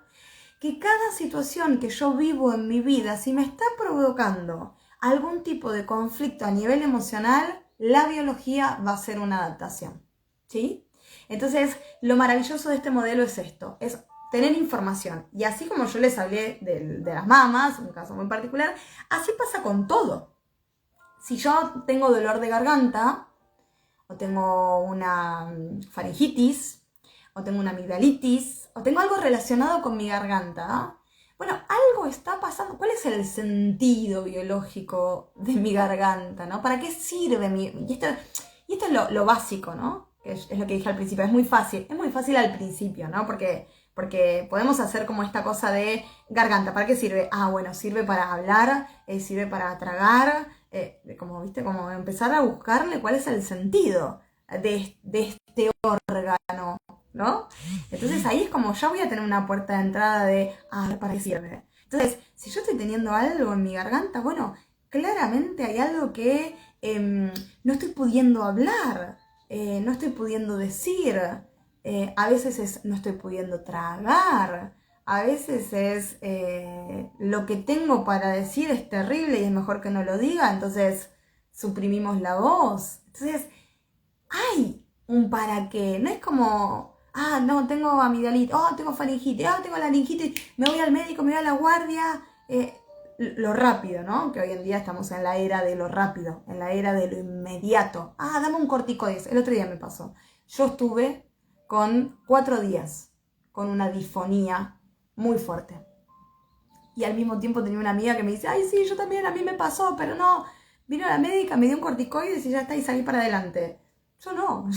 que cada situación que yo vivo en mi vida, si me está provocando algún tipo de conflicto a nivel emocional, la biología va a ser una adaptación, ¿sí? Entonces, lo maravilloso de este modelo es esto, es tener información. Y así como yo les hablé de las mamas, un caso muy particular, así pasa con todo. Si yo tengo dolor de garganta, o tengo una faringitis, o tengo una amigdalitis, o tengo algo relacionado con mi garganta, bueno, algo está pasando. ¿Cuál es el sentido biológico de mi garganta, ¿no? ¿Para qué sirve y esto es lo básico, ¿no? Que es lo que dije al principio, es muy fácil al principio, ¿no? Porque podemos hacer como esta cosa de garganta, ¿para qué sirve? Ah, bueno, sirve para hablar, sirve para tragar, como, ¿viste? Como empezar a buscarle cuál es el sentido de este órgano, ¿no? Entonces ahí es como ya voy a tener una puerta de entrada de, ¿para qué sirve? Entonces, si yo estoy teniendo algo en mi garganta, bueno, claramente hay algo que no estoy pudiendo hablar, no estoy pudiendo decir, a veces no estoy pudiendo tragar, a veces es lo que tengo para decir es terrible y es mejor que no lo diga, entonces suprimimos la voz. Entonces, hay un para qué. No es como, no, tengo amigdalitis, tengo faringitis, tengo laringitis, me voy al médico, me voy a la guardia. Lo rápido, ¿no? Que hoy en día estamos en la era de lo rápido, en la era de lo inmediato. Dame un corticoides. El otro día me pasó. Yo estuve con 4 días con una disfonía muy fuerte. Y al mismo tiempo tenía una amiga que me dice, ay, sí, yo también, a mí me pasó, pero no. Vino la médica, me dio un corticoides y ya está, y salí para adelante. Yo no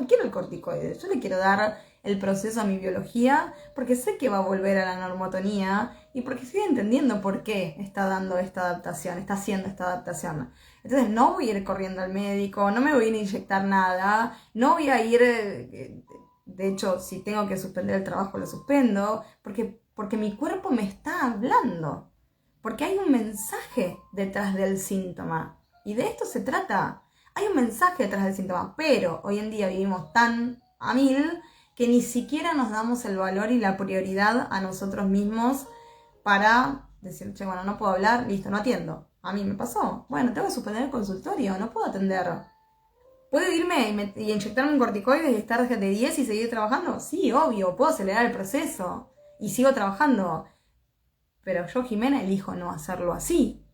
quiero el corticoide, yo le quiero dar el proceso a mi biología porque sé que va a volver a la normotonía y porque estoy entendiendo por qué está dando esta adaptación, está haciendo esta adaptación. Entonces no voy a ir corriendo al médico, no me voy a ir a inyectar nada, no voy a ir, de hecho, si tengo que suspender el trabajo lo suspendo, porque mi cuerpo me está hablando, porque hay un mensaje detrás del síntoma y de esto se trata. Hay un mensaje detrás del síntoma, pero hoy en día vivimos tan a mil que ni siquiera nos damos el valor y la prioridad a nosotros mismos para decir, che, bueno, no puedo hablar, listo, no atiendo. A mí me pasó. Bueno, tengo que suspender el consultorio, no puedo atender. ¿Puedo irme y inyectarme un corticoide y estar de 10 y seguir trabajando? Sí, obvio, puedo acelerar el proceso y sigo trabajando. Pero yo, Jimena, elijo no hacerlo así.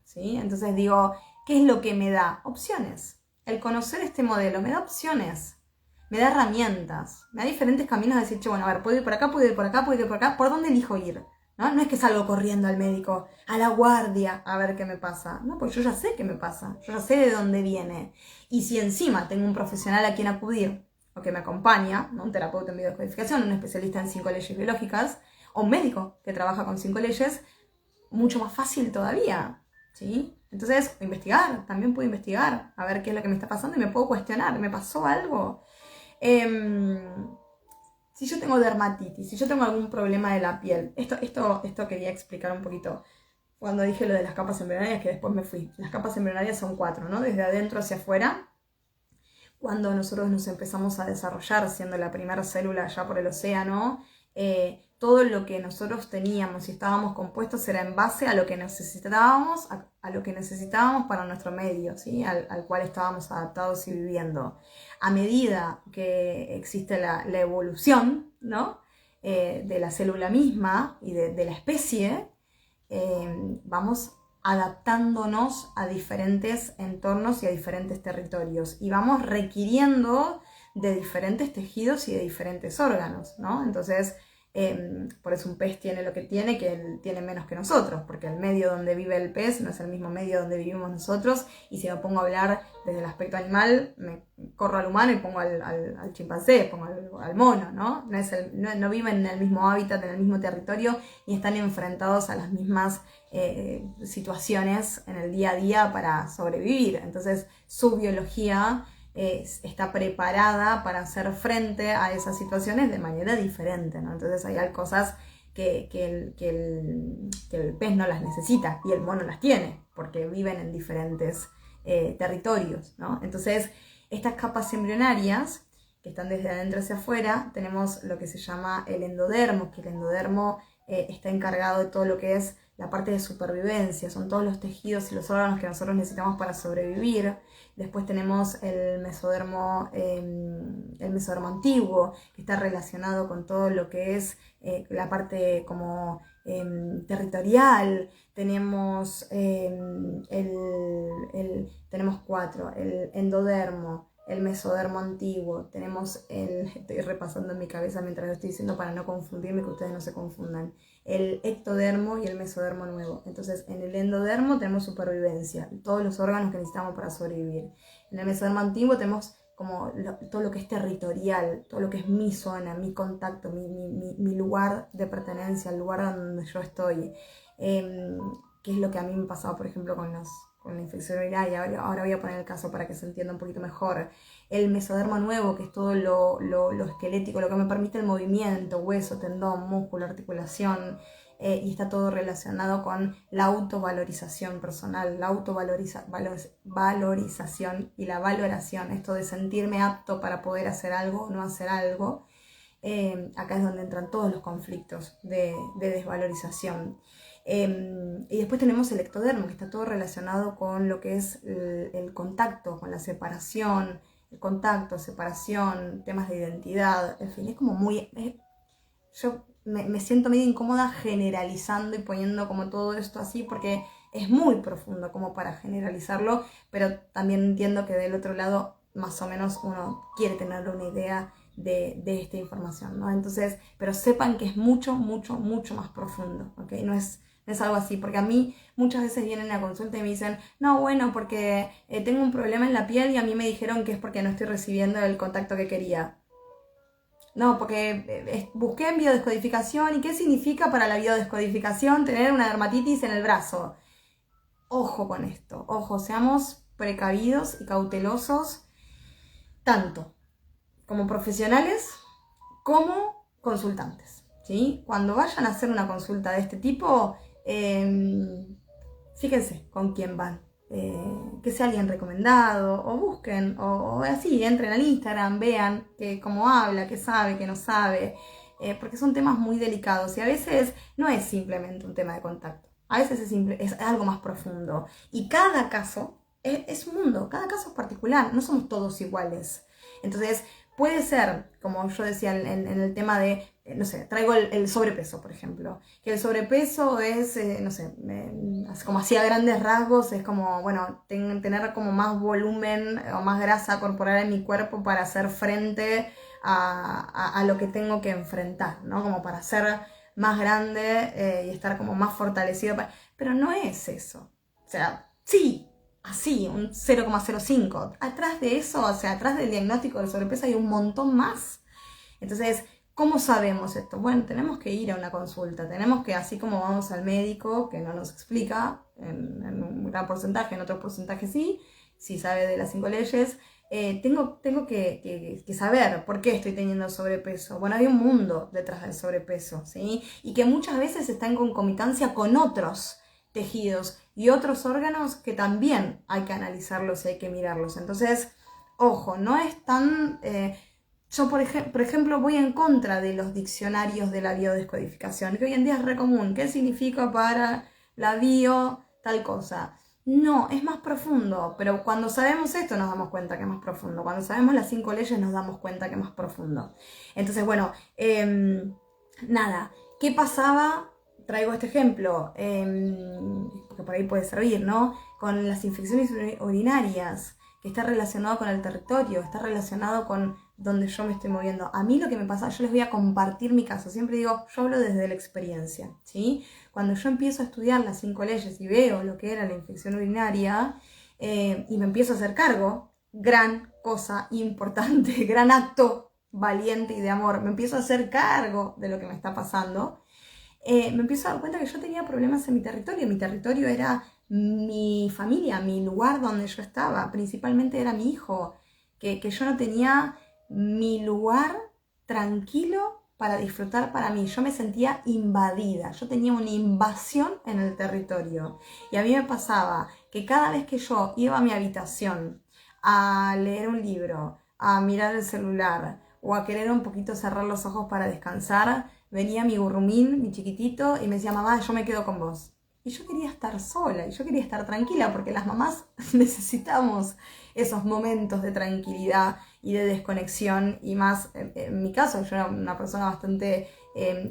¿Sí? Entonces digo, ¿qué es lo que me da? Opciones. El conocer este modelo me da opciones, me da herramientas, me da diferentes caminos de decir, che, bueno, a ver, puedo ir por acá, puedo ir por acá, puedo ir por acá, ¿por dónde elijo ir? No es que salgo corriendo al médico, a la guardia, a ver qué me pasa. No, pues yo ya sé qué me pasa, yo ya sé de dónde viene. Y si encima tengo un profesional a quien acudir, o que me acompaña, ¿no? Un terapeuta en biodescodificación, un especialista en 5 leyes biológicas, o un médico que trabaja con 5 leyes, mucho más fácil todavía. ¿Sí? Entonces, investigar, también puedo investigar, a ver qué es lo que me está pasando y me puedo cuestionar, ¿me pasó algo? Si yo tengo dermatitis, si yo tengo algún problema de la piel, esto quería explicar un poquito cuando dije lo de las capas embrionarias, que después me fui. Las capas embrionarias son 4, ¿no? Desde adentro hacia afuera, cuando nosotros nos empezamos a desarrollar, siendo la primera célula allá por el océano, todo lo que nosotros teníamos y estábamos compuestos era en base a lo que necesitábamos, a lo que necesitábamos para nuestro medio, ¿sí? al cual estábamos adaptados y viviendo. A medida que existe la evolución, ¿no? De la célula misma y de la especie, vamos adaptándonos a diferentes entornos y a diferentes territorios y vamos requiriendo de diferentes tejidos y de diferentes órganos, ¿no? Entonces, por eso un pez tiene lo que tiene, que él tiene menos que nosotros, porque el medio donde vive el pez no es el mismo medio donde vivimos nosotros, y si me pongo a hablar desde el aspecto animal, me corro al humano y pongo al chimpancé, pongo al mono, ¿no? No viven en el mismo hábitat, en el mismo territorio, y están enfrentados a las mismas situaciones en el día a día para sobrevivir. Entonces, su biología está preparada para hacer frente a esas situaciones de manera diferente, ¿no? Entonces hay cosas que el pez no las necesita y el mono las tiene, porque viven en diferentes territorios, ¿no? Entonces, estas capas embrionarias, que están desde adentro hacia afuera, tenemos lo que se llama el endodermo, que el endodermo está encargado de todo lo que es la parte de supervivencia, son todos los tejidos y los órganos que nosotros necesitamos para sobrevivir. Después tenemos el mesodermo antiguo, que está relacionado con todo lo que es la parte como territorial. Tenemos, tenemos 4, el endodermo, el mesodermo antiguo, tenemos estoy repasando en mi cabeza mientras lo estoy diciendo para no confundirme, que ustedes no se confundan, el ectodermo y el mesodermo nuevo. Entonces, en el endodermo tenemos supervivencia, todos los órganos que necesitamos para sobrevivir. En el mesodermo antiguo tenemos como todo lo que es territorial, todo lo que es mi zona, mi contacto, mi lugar de pertenencia, el lugar donde yo estoy, que es lo que a mí me pasaba, por ejemplo, con la infección urinaria. Ahora voy a poner el caso para que se entienda un poquito mejor. El mesodermo nuevo, que es todo lo esquelético, lo que me permite el movimiento, hueso, tendón, músculo, articulación, y está todo relacionado con la autovalorización personal, la valorización y la valoración, esto de sentirme apto para poder hacer algo o no hacer algo. acá es donde entran todos los conflictos de desvalorización. Y después tenemos el ectodermo, que está todo relacionado con lo que es el contacto, con la separación, el contacto, separación, temas de identidad, en fin, es como muy... yo me siento medio incómoda generalizando y poniendo como todo esto así, porque es muy profundo como para generalizarlo, pero también entiendo que del otro lado más o menos uno quiere tener una idea de esta información, ¿no? Entonces, pero sepan que es mucho, mucho, mucho más profundo, ¿ok? No es algo así, porque a mí muchas veces vienen a consulta y me dicen, no, bueno, porque tengo un problema en la piel y a mí me dijeron que es porque no estoy recibiendo el contacto que quería. No, porque busqué en biodescodificación y qué significa para la biodescodificación tener una dermatitis en el brazo. Ojo con esto, ojo, seamos precavidos y cautelosos, tanto como profesionales como consultantes, ¿sí? Cuando vayan a hacer una consulta de este tipo, fíjense con quién van, que sea alguien recomendado, o busquen, o así, entren al Instagram, vean cómo habla, qué sabe, qué no sabe, porque son temas muy delicados y a veces no es simplemente un tema de contacto, a veces es algo más profundo y cada caso es un mundo, cada caso es particular, no somos todos iguales. Entonces, puede ser, como yo decía en el tema de, no sé, traigo el sobrepeso, por ejemplo, que el sobrepeso es, no sé, como así a grandes rasgos, es como, bueno, tener como más volumen o más grasa corporal en mi cuerpo para hacer frente a lo que tengo que enfrentar, ¿no? Como para ser más grande y estar como más fortalecido. Pero no es eso. O sea, sí. Así, un 0,05. Atrás de eso, o sea, atrás del diagnóstico del sobrepeso hay un montón más. Entonces, ¿cómo sabemos esto? Bueno, tenemos que ir a una consulta, tenemos que, así como vamos al médico, que no nos explica en un gran porcentaje, en otros porcentajes sí sabe de las 5 leyes, tengo que saber por qué estoy teniendo sobrepeso. Bueno, hay un mundo detrás del sobrepeso, ¿sí? Y que muchas veces está en concomitancia con otros tejidos y otros órganos que también hay que analizarlos y hay que mirarlos. Entonces, ojo, no es tan... yo, por ejemplo, voy en contra de los diccionarios de la biodescodificación, que hoy en día es re común. ¿Qué significa para la bio tal cosa? No, es más profundo, pero cuando sabemos esto nos damos cuenta que es más profundo. Cuando sabemos las 5 leyes nos damos cuenta que es más profundo. Entonces, bueno, nada, ¿qué pasaba? Traigo este ejemplo, porque por ahí puede servir, ¿no? Con las infecciones urinarias, que está relacionado con el territorio, está relacionado con donde yo me estoy moviendo. A mí lo que me pasa, yo les voy a compartir mi caso, siempre digo, yo hablo desde la experiencia, ¿sí? Cuando yo empiezo a estudiar las 5 leyes y veo lo que era la infección urinaria, y me empiezo a hacer cargo, gran cosa importante, gran acto valiente y de amor, me empiezo a hacer cargo de lo que me está pasando, me empiezo a dar cuenta que yo tenía problemas en mi territorio era mi familia, mi lugar donde yo estaba, principalmente era mi hijo, que yo no tenía mi lugar tranquilo para disfrutar para mí, yo me sentía invadida, yo tenía una invasión en el territorio y a mí me pasaba que cada vez que yo iba a mi habitación a leer un libro, a mirar el celular o a querer un poquito cerrar los ojos para descansar, venía mi gurrumín, mi chiquitito, y me decía, mamá, yo me quedo con vos. Y yo quería estar sola, y yo quería estar tranquila, porque las mamás necesitamos esos momentos de tranquilidad y de desconexión, y más, en mi caso, yo era una persona bastante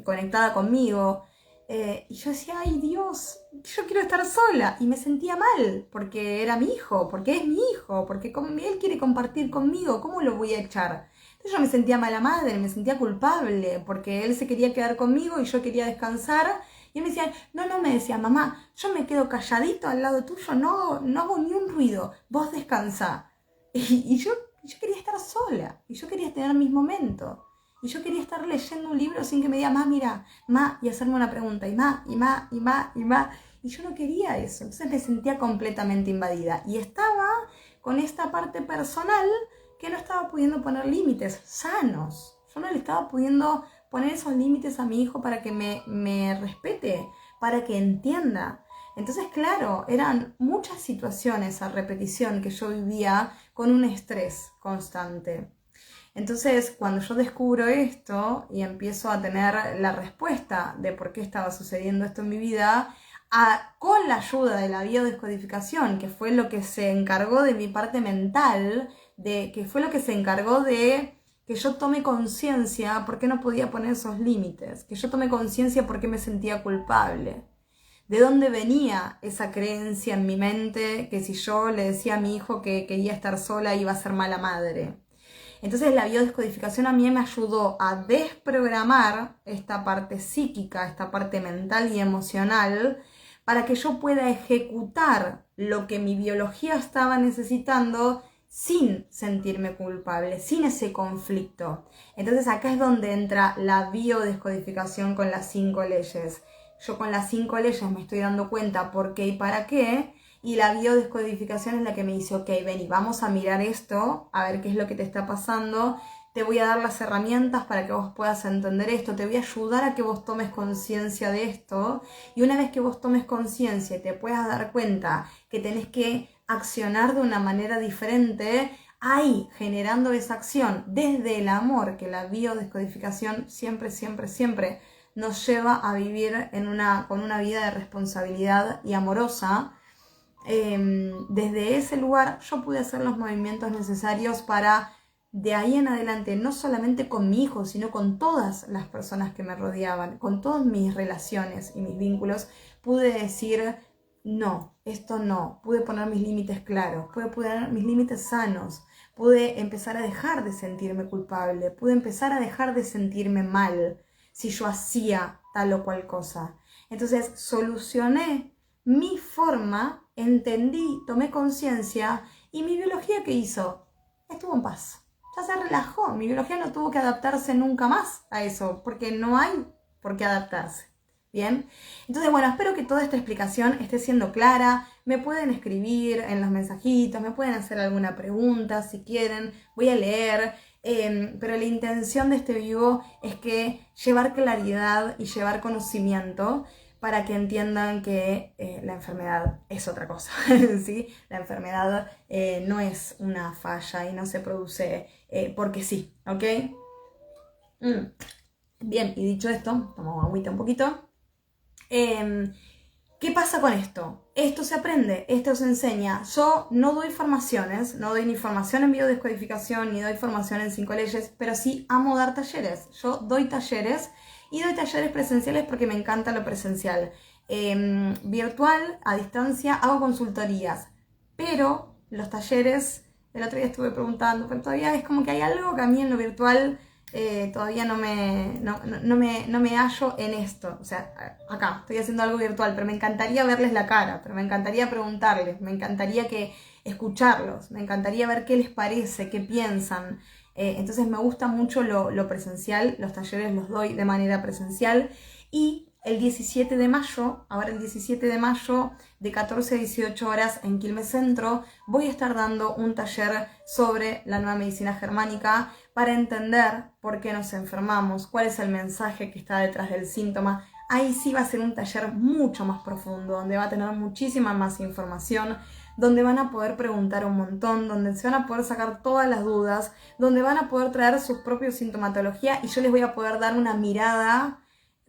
conectada conmigo, y yo decía, ay Dios, yo quiero estar sola, y me sentía mal, porque era mi hijo, porque es mi hijo, porque él quiere compartir conmigo, ¿cómo lo voy a echar? Entonces yo me sentía mala madre, me sentía culpable, porque él se quería quedar conmigo y yo quería descansar. Y él me decía, no, me decía, mamá, yo me quedo calladito al lado tuyo, no hago ni un ruido, vos descansá. Y yo quería estar sola, y yo quería tener mis momentos. Y yo quería estar leyendo un libro sin que me diga, mira, y hacerme una pregunta, y yo no quería eso, entonces me sentía completamente invadida. Y estaba con esta parte personal que no estaba pudiendo poner límites sanos. Yo no le estaba pudiendo poner esos límites a mi hijo para que me respete, para que entienda. Entonces, claro, eran muchas situaciones a repetición que yo vivía con un estrés constante. Entonces, cuando yo descubro esto y empiezo a tener la respuesta de por qué estaba sucediendo esto en mi vida, con la ayuda de la biodescodificación, que fue lo que se encargó de mi parte mental, que fue lo que se encargó de que yo tome conciencia por qué no podía poner esos límites, que yo tome conciencia por qué me sentía culpable, de dónde venía esa creencia en mi mente que si yo le decía a mi hijo que quería estar sola iba a ser mala madre. Entonces la biodescodificación a mí me ayudó a desprogramar esta parte psíquica, esta parte mental y emocional, para que yo pueda ejecutar lo que mi biología estaba necesitando sin sentirme culpable, sin ese conflicto. Entonces acá es donde entra la biodescodificación con las 5 leyes. Yo con las 5 leyes me estoy dando cuenta por qué y para qué, y la biodescodificación es la que me dice, ok, vení, vamos a mirar esto, a ver qué es lo que te está pasando, te voy a dar las herramientas para que vos puedas entender esto, te voy a ayudar a que vos tomes conciencia de esto, y una vez que vos tomes conciencia y te puedas dar cuenta que tenés que accionar de una manera diferente, ahí generando esa acción desde el amor, que la biodescodificación siempre, siempre, siempre nos lleva a vivir con una vida de responsabilidad y amorosa. Desde ese lugar yo pude hacer los movimientos necesarios para de ahí en adelante, no solamente con mi hijo, sino con todas las personas que me rodeaban, con todas mis relaciones y mis vínculos, pude decir no, esto no, pude poner mis límites claros, pude poner mis límites sanos, pude empezar a dejar de sentirme culpable, pude empezar a dejar de sentirme mal si yo hacía tal o cual cosa. Entonces solucioné mi forma, entendí, tomé conciencia y mi biología, ¿qué hizo? Estuvo en paz, ya se relajó, mi biología no tuvo que adaptarse nunca más a eso, porque no hay por qué adaptarse. Bien, entonces bueno, espero que toda esta explicación esté siendo clara. Me pueden escribir en los mensajitos, me pueden hacer alguna pregunta si quieren, voy a leer. Pero la intención de este vivo es que llevar claridad y llevar conocimiento para que entiendan que la enfermedad es otra cosa, ¿sí? La enfermedad no es una falla y no se produce porque sí, ¿ok? Bien, y dicho esto, tomamos agüita un poquito. ¿Qué pasa con esto? Esto se aprende, esto se enseña. Yo no doy formaciones, no doy ni formación en biodescodificación, ni doy formación en 5 leyes, pero sí amo dar talleres. Yo doy talleres y doy talleres presenciales porque me encanta lo presencial. Virtual, a distancia, hago consultorías, pero los talleres, el otro día estuve preguntando, pero todavía es como que hay algo que a mí en lo virtual todavía no me hallo en esto. O sea, acá estoy haciendo algo virtual, pero me encantaría verles la cara, pero me encantaría preguntarles, me encantaría escucharlos, me encantaría ver qué les parece, qué piensan. Entonces me gusta mucho lo presencial, los talleres los doy de manera presencial. Y el 17 de mayo, ahora el 17 de mayo, de 14 a 18 horas en Quilmes Centro, voy a estar dando un taller sobre la nueva medicina germánica para entender por qué nos enfermamos, cuál es el mensaje que está detrás del síntoma. Ahí sí va a ser un taller mucho más profundo, donde va a tener muchísima más información, donde van a poder preguntar un montón, donde se van a poder sacar todas las dudas, donde van a poder traer sus propios sintomatología y yo les voy a poder dar una mirada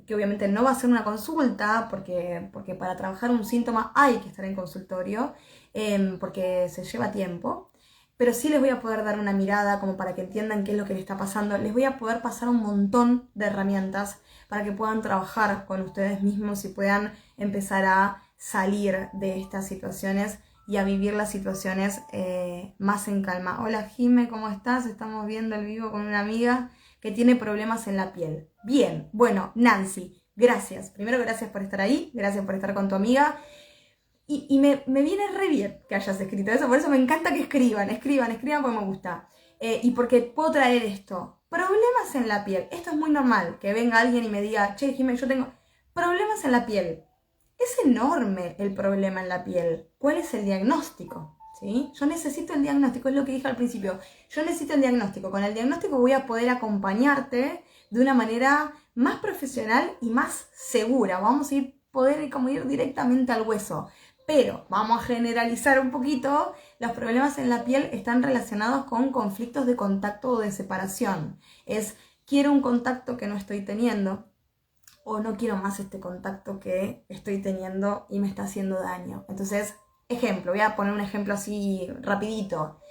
que obviamente no va a ser una consulta, porque para trabajar un síntoma hay que estar en consultorio, porque se lleva tiempo, pero sí les voy a poder dar una mirada como para que entiendan qué es lo que les está pasando. Les voy a poder pasar un montón de herramientas para que puedan trabajar con ustedes mismos y puedan empezar a salir de estas situaciones y a vivir las situaciones más en calma. Hola Jime, ¿cómo estás? Estamos viendo el vivo con una amiga que tiene problemas en la piel. Bien, bueno, Nancy, gracias. Primero, gracias por estar ahí, gracias por estar con tu amiga. Y me viene re bien que hayas escrito eso, por eso me encanta que escriban porque me gusta. Y porque puedo traer esto. Problemas en la piel. Esto es muy normal, que venga alguien y me diga, che, Jimé, yo tengo problemas en la piel. Es enorme el problema en la piel. ¿Cuál es el diagnóstico? ¿Sí? Yo necesito el diagnóstico, es lo que dije al principio. Yo necesito el diagnóstico. Con el diagnóstico voy a poder acompañarte de una manera más profesional y más segura. Vamos a poder ir directamente al hueso. Pero vamos a generalizar un poquito, los problemas en la piel están relacionados con conflictos de contacto o de separación. Es, quiero un contacto que no estoy teniendo, o no quiero más este contacto que estoy teniendo y me está haciendo daño. Entonces, ejemplo, voy a poner un ejemplo así rapidito.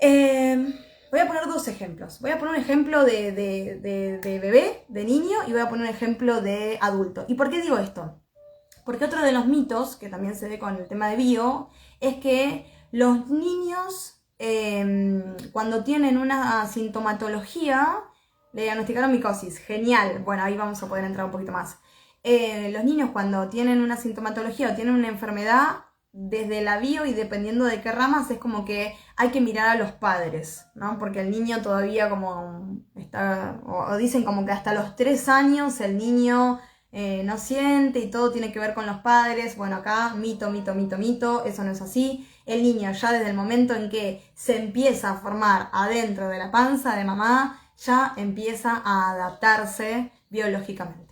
Voy a poner dos ejemplos. Voy a poner un ejemplo de bebé, de niño, y voy a poner un ejemplo de adulto. ¿Y por qué digo esto? Porque otro de los mitos, que también se ve con el tema de bio, es que los niños, cuando tienen una sintomatología, le diagnosticaron micosis. Genial. Bueno, ahí vamos a poder entrar un poquito más. Los niños cuando tienen una sintomatología o tienen una enfermedad, desde la bio y dependiendo de qué ramas, es como que hay que mirar a los padres, ¿no? Porque el niño todavía como está, o dicen como que hasta los 3 años el niño no siente y todo tiene que ver con los padres. Bueno, acá mito, eso no es así. El niño ya desde el momento en que se empieza a formar adentro de la panza de mamá, ya empieza a adaptarse biológicamente.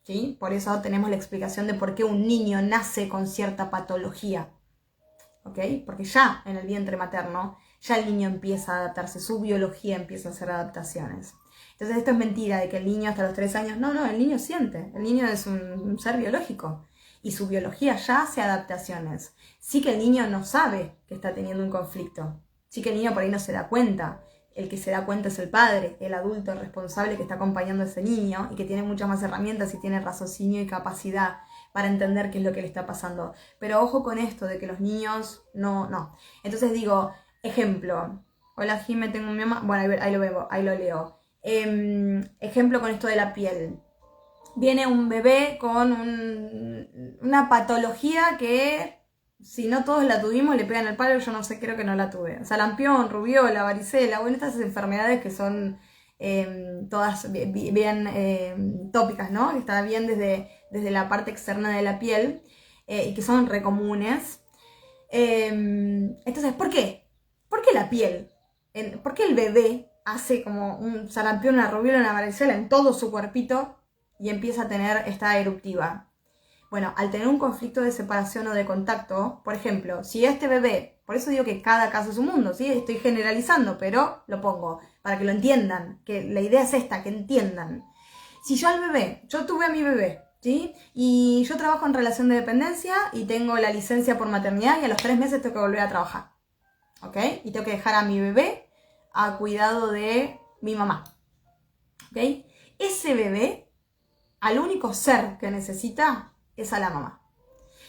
¿Sí? Por eso tenemos la explicación de por qué un niño nace con cierta patología. ¿Ok? Porque ya en el vientre materno, ya el niño empieza a adaptarse, su biología empieza a hacer adaptaciones. Entonces esto es mentira de que el niño hasta los 3 años, no, el niño siente, el niño es un ser biológico y su biología ya hace adaptaciones. Sí que el niño no sabe que está teniendo un conflicto, sí que el niño por ahí no se da cuenta. El que se da cuenta es el padre, el adulto responsable que está acompañando a ese niño y que tiene muchas más herramientas y tiene raciocinio y capacidad para entender qué es lo que le está pasando. Pero ojo con esto de que los niños no. Entonces digo, ejemplo. Hola Jime, tengo mi mamá. Bueno, ahí lo veo, ahí lo leo. Ejemplo con esto de la piel. Viene un bebé con una patología que... Si no todos la tuvimos, le pegan el palo, yo no sé, creo que no la tuve. Sarampión, rubiola, varicela, bueno, estas enfermedades que son todas bien tópicas, ¿no? Que están bien desde la parte externa de la piel y que son re comunes. Entonces, ¿por qué? ¿Por qué la piel? ¿Por qué el bebé hace como un sarampión, una rubiola, una varicela en todo su cuerpito y empieza a tener esta eruptiva? Bueno, al tener un conflicto de separación o de contacto, por ejemplo, si este bebé, por eso digo que cada caso es un mundo, ¿sí? Estoy generalizando, pero lo pongo para que lo entiendan, que la idea es esta, que entiendan. Si yo tuve a mi bebé, ¿sí? Y yo trabajo en relación de dependencia y tengo la licencia por maternidad y a los 3 meses tengo que volver a trabajar, ¿ok? Y tengo que dejar a mi bebé a cuidado de mi mamá, ¿ok? Ese bebé, al único ser que necesita es a la mamá.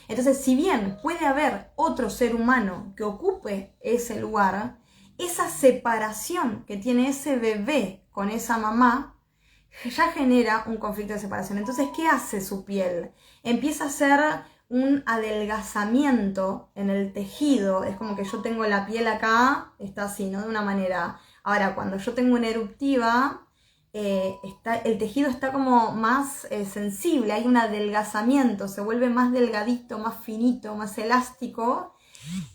Entonces, si bien puede haber otro ser humano que ocupe ese lugar, esa separación que tiene ese bebé con esa mamá ya genera un conflicto de separación. Entonces, ¿qué hace su piel? Empieza a hacer un adelgazamiento en el tejido. Es como que yo tengo la piel acá, está así, ¿no? De una manera. Ahora, cuando yo tengo una eruptiva, el tejido está como más sensible, hay un adelgazamiento, se vuelve más delgadito, más finito, más elástico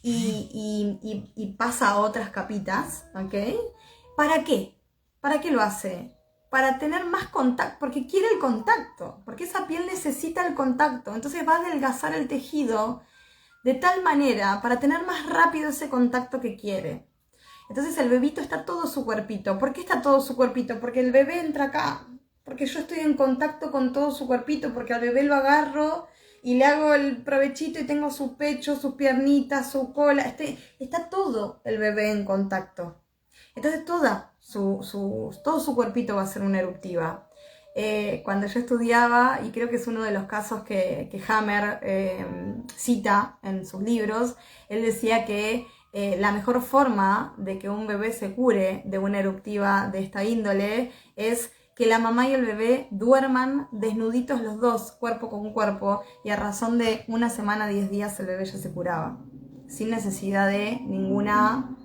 y pasa a otras capitas, ¿ok? ¿Para qué? ¿Para qué lo hace? Para tener más contacto, porque quiere el contacto, porque esa piel necesita el contacto, entonces va a adelgazar el tejido de tal manera para tener más rápido ese contacto que quiere. Entonces el bebito está todo su cuerpito. ¿Por qué está todo su cuerpito? Porque el bebé entra acá. Porque yo estoy en contacto con todo su cuerpito. Porque al bebé lo agarro y le hago el provechito y tengo su pecho, sus piernitas, su cola. Está todo el bebé en contacto. Entonces todo su cuerpito va a ser una eruptiva. Cuando yo estudiaba, y creo que es uno de los casos que Hammer cita en sus libros, él decía que la mejor forma de que un bebé se cure de una eruptiva de esta índole es que la mamá y el bebé duerman desnuditos los dos, cuerpo con cuerpo, y a razón de 1 semana, 10 días el bebé ya se curaba, sin necesidad de ninguna,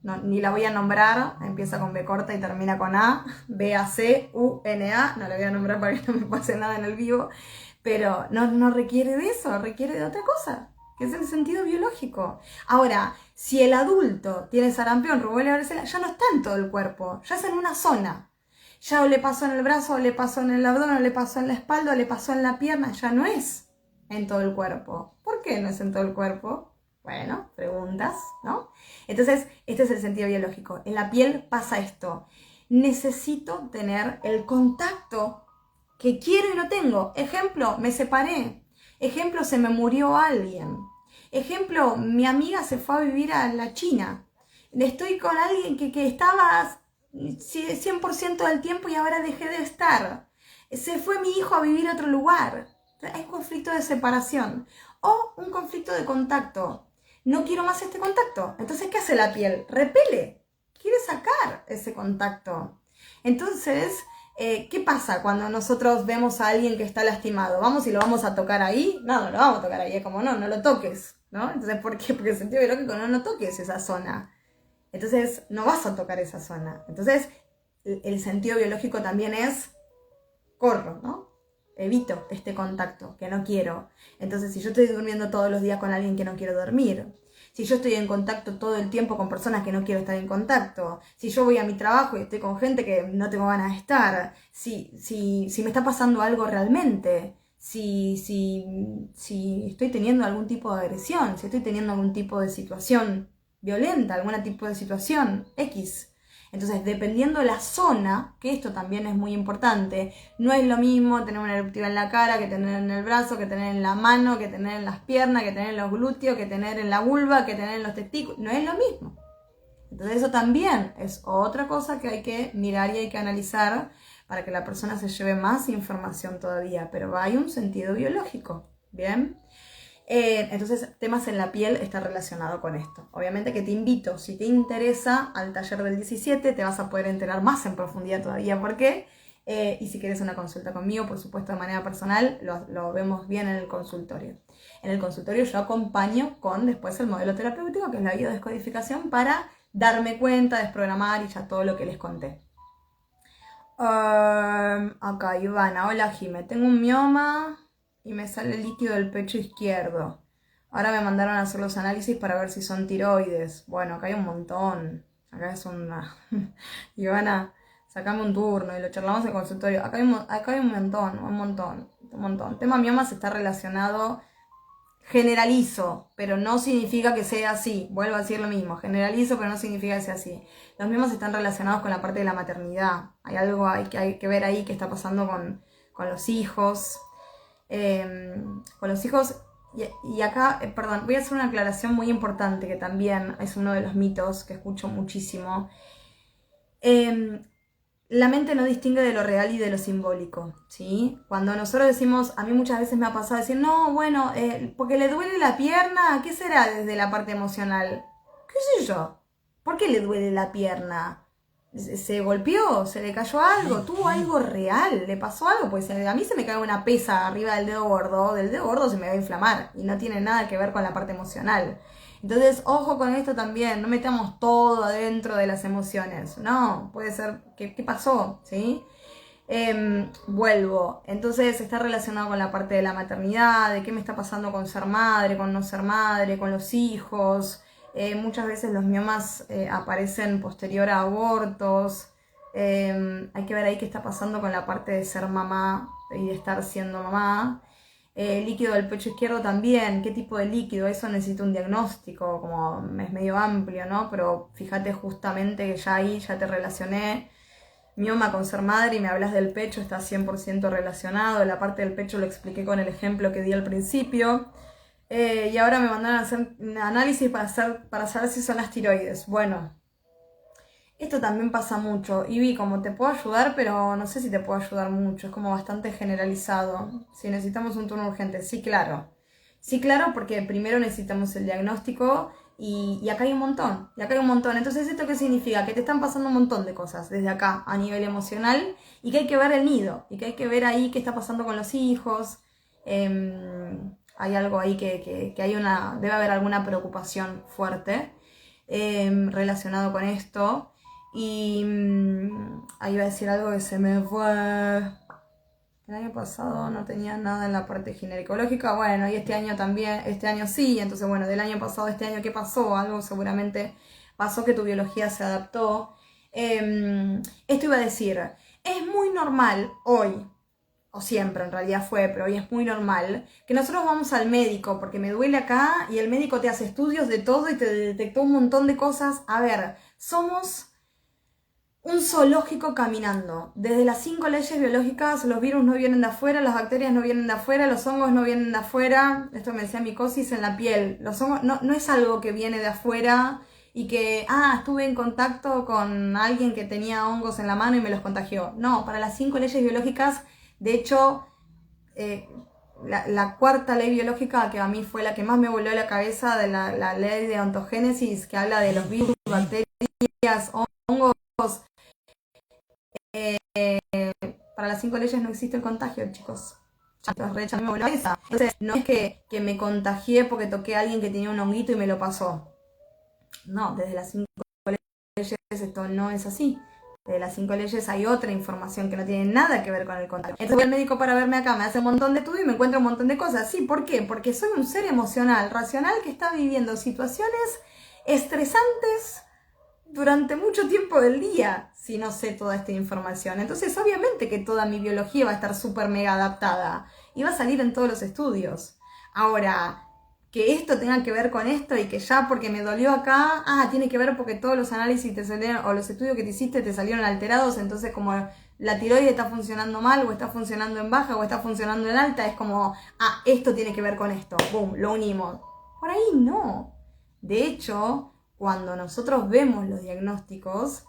no, ni la voy a nombrar, empieza con B corta y termina con A, B-A-C-U-N-A, no la voy a nombrar para que no me pase nada en el vivo, pero no requiere de eso, requiere de otra cosa, que es el sentido biológico. Ahora, si el adulto tiene sarampión, rubiola y varicela, ya no está en todo el cuerpo, ya es en una zona. Ya o le pasó en el brazo, o le pasó en el abdomen, o le pasó en la espalda, o le pasó en la pierna, ya no es en todo el cuerpo. ¿Por qué no es en todo el cuerpo? Bueno, preguntas, ¿no? Entonces, este es el sentido biológico. En la piel pasa esto. Necesito tener el contacto que quiero y no tengo. Ejemplo, me separé. Ejemplo, se me murió alguien. Ejemplo, mi amiga se fue a vivir a la China. Estoy con alguien que estaba 100% del tiempo y ahora dejé de estar. Se fue mi hijo a vivir a otro lugar. Hay un conflicto de separación. O un conflicto de contacto. No quiero más este contacto. Entonces, ¿qué hace la piel? Repele. Quiere sacar ese contacto. Entonces, ¿qué pasa cuando nosotros vemos a alguien que está lastimado? ¿Vamos y lo vamos a tocar ahí? No, no lo vamos a tocar ahí. Es como, no lo toques, ¿no? Entonces, ¿por qué? Porque el sentido biológico no toques esa zona. Entonces, no vas a tocar esa zona. Entonces, el sentido biológico también es, corro, ¿no? Evito este contacto que no quiero. Entonces, si yo estoy durmiendo todos los días con alguien que no quiero dormir, si yo estoy en contacto todo el tiempo con personas que no quiero estar en contacto, si yo voy a mi trabajo y estoy con gente que no tengo ganas de estar, si me está pasando algo realmente, si estoy teniendo algún tipo de agresión, si estoy teniendo algún tipo de situación violenta, algún tipo de situación X. Entonces, dependiendo la zona, que esto también es muy importante, no es lo mismo tener una eruptiva en la cara que tener en el brazo, que tener en la mano, que tener en las piernas, que tener en los glúteos, que tener en la vulva, que tener en los testículos. No es lo mismo. Entonces, eso también es otra cosa que hay que mirar y hay que analizar para que la persona se lleve más información todavía. Pero hay un sentido biológico, ¿bien? Entonces, temas en la piel está relacionado con esto. Obviamente que te invito, si te interesa, al taller del 17, te vas a poder enterar más en profundidad todavía por qué. Y si quieres una consulta conmigo, por supuesto de manera personal, lo vemos bien en el consultorio. En el consultorio yo acompaño con después el modelo terapéutico, que es la biodescodificación, para darme cuenta, desprogramar y ya todo lo que les conté. Acá, Ivana, hola Jime, tengo un mioma y me sale líquido del pecho izquierdo. Ahora me mandaron a hacer los análisis para ver si son tiroides. Bueno, acá hay un montón. Acá es una... Ivana, sacame un turno y lo charlamos en el consultorio. Acá hay un montón. Tema miomas está relacionado... Generalizo, pero no significa que sea así. Vuelvo a decir lo mismo. Generalizo, pero no significa que sea así. Los miomas están relacionados con la parte de la maternidad. Hay algo hay que ver ahí que está pasando con los hijos. Con los hijos. Y acá, perdón, voy a hacer una aclaración muy importante que también es uno de los mitos que escucho muchísimo. La mente no distingue de lo real y de lo simbólico, ¿sí? Cuando nosotros decimos, a mí muchas veces me ha pasado decir, no, bueno, porque le duele la pierna, ¿qué será desde la parte emocional? ¿Qué sé yo? ¿Por qué le duele la pierna? ¿Se golpeó? ¿Se le cayó algo? ¿Tuvo algo real? ¿Le pasó algo? Pues a mí se me cae una pesa arriba del dedo gordo se me va a inflamar y no tiene nada que ver con la parte emocional. Entonces, ojo con esto también, no metamos todo adentro de las emociones. No, puede ser, ¿qué pasó? ¿Sí? Vuelvo. Entonces, está relacionado con la parte de la maternidad, de qué me está pasando con ser madre, con no ser madre, con los hijos. Muchas veces los miomas aparecen posterior a abortos. Hay que ver ahí qué está pasando con la parte de ser mamá y de estar siendo mamá. Líquido del pecho izquierdo también, qué tipo de líquido, eso necesita un diagnóstico, como es medio amplio, ¿no? Pero fíjate justamente que ya ahí ya te relacioné mioma con ser madre y me hablas del pecho, está 100% relacionado, la parte del pecho lo expliqué con el ejemplo que di al principio. Y ahora me mandaron a hacer un análisis para saber si son las tiroides. Bueno, esto también pasa mucho. Ivy, como te puedo ayudar, pero no sé si te puedo ayudar mucho. Es como bastante generalizado. Si necesitamos un turno urgente, sí, claro. Sí, claro, porque primero necesitamos el diagnóstico y acá hay un montón. Entonces, ¿esto qué significa? Que te están pasando un montón de cosas desde acá a nivel emocional y que hay que ver el nido. Y que hay que ver ahí qué está pasando con los hijos. Hay algo ahí que hay debe haber alguna preocupación fuerte relacionado con esto. Y ahí iba a decir algo que se me fue. El año pasado no tenía nada en la parte ginecológica, bueno, y este año también, este año sí, entonces bueno, del año pasado a este año, ¿qué pasó? Algo seguramente pasó que tu biología se adaptó. Esto iba a decir, es muy normal hoy o siempre en realidad fue, pero hoy es muy normal, que nosotros vamos al médico porque me duele acá y el médico te hace estudios de todo y te detectó un montón de cosas. A ver, somos un zoológico caminando. Desde las 5 leyes biológicas, los virus no vienen de afuera, las bacterias no vienen de afuera, los hongos no vienen de afuera. Esto me decía micosis en la piel. Los hongos no es algo que viene de afuera y que, estuve en contacto con alguien que tenía hongos en la mano y me los contagió. No, para las 5 leyes biológicas, de hecho, la cuarta ley biológica, que a mí fue la que más me voló la cabeza, de la ley de ontogénesis, que habla de los virus, bacterias, hongos. Para las 5 leyes no existe el contagio, chicos. Entonces, no es que me contagié porque toqué a alguien que tenía un honguito y me lo pasó. No, desde las 5 leyes esto no es así. Desde las 5 leyes hay otra información que no tiene nada que ver con el contagio. Entonces voy al médico para verme acá, me hace un montón de estudios y me encuentro un montón de cosas. Sí, ¿por qué? Porque soy un ser emocional, racional, que está viviendo situaciones estresantes durante mucho tiempo del día, si no sé toda esta información. Entonces, obviamente que toda mi biología va a estar súper mega adaptada y va a salir en todos los estudios. Ahora, que esto tenga que ver con esto y que ya porque me dolió acá, tiene que ver porque todos los análisis te salieron, o los estudios que te hiciste te salieron alterados, entonces como la tiroides está funcionando mal, o está funcionando en baja, o está funcionando en alta, es como, esto tiene que ver con esto, boom, lo unimos. Por ahí no. De hecho, cuando nosotros vemos los diagnósticos,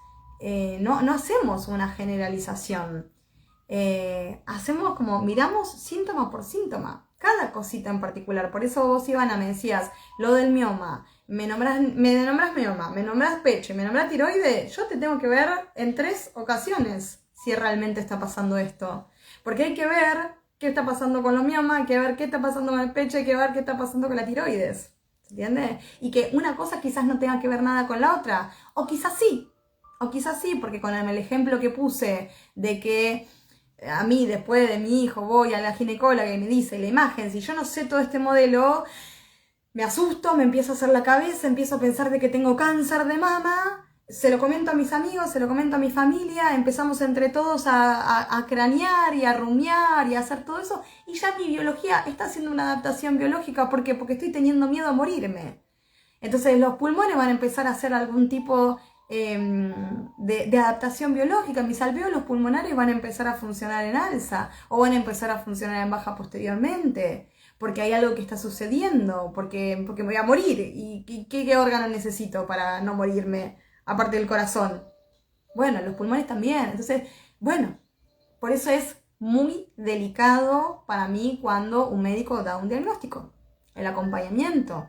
no hacemos una generalización. Hacemos como, miramos síntoma por síntoma, cada cosita en particular. Por eso vos, Ivana, me decías, lo del mioma, me nombras mioma, me nombras pecho y me nombras tiroides. Yo te tengo que ver en 3 ocasiones si realmente está pasando esto. Porque hay que ver qué está pasando con los miomas, hay que ver qué está pasando con el pecho, hay que ver qué está pasando con la tiroides. ¿Entiendes? Y que una cosa quizás no tenga que ver nada con la otra. O quizás sí, porque con el ejemplo que puse de que a mí, después de mi hijo, voy a la ginecóloga y me dice la imagen, si yo no sé todo este modelo, me asusto, me empiezo a hacer la cabeza, empiezo a pensar de que tengo cáncer de mama, se lo comento a mis amigos, se lo comento a mi familia, empezamos entre todos a cranear y a rumiar y a hacer todo eso, y ya mi biología está haciendo una adaptación biológica. ¿Por qué? Porque estoy teniendo miedo a morirme. Entonces los pulmones van a empezar a hacer algún tipo de adaptación biológica. Mis alvéolos pulmonares van a empezar a funcionar en alza o van a empezar a funcionar en baja posteriormente. Porque hay algo que está sucediendo, porque me voy a morir. ¿Y qué órgano necesito para no morirme? Aparte del corazón. Bueno, los pulmones también. Entonces, bueno, por eso es muy delicado para mí cuando un médico da un diagnóstico. El acompañamiento.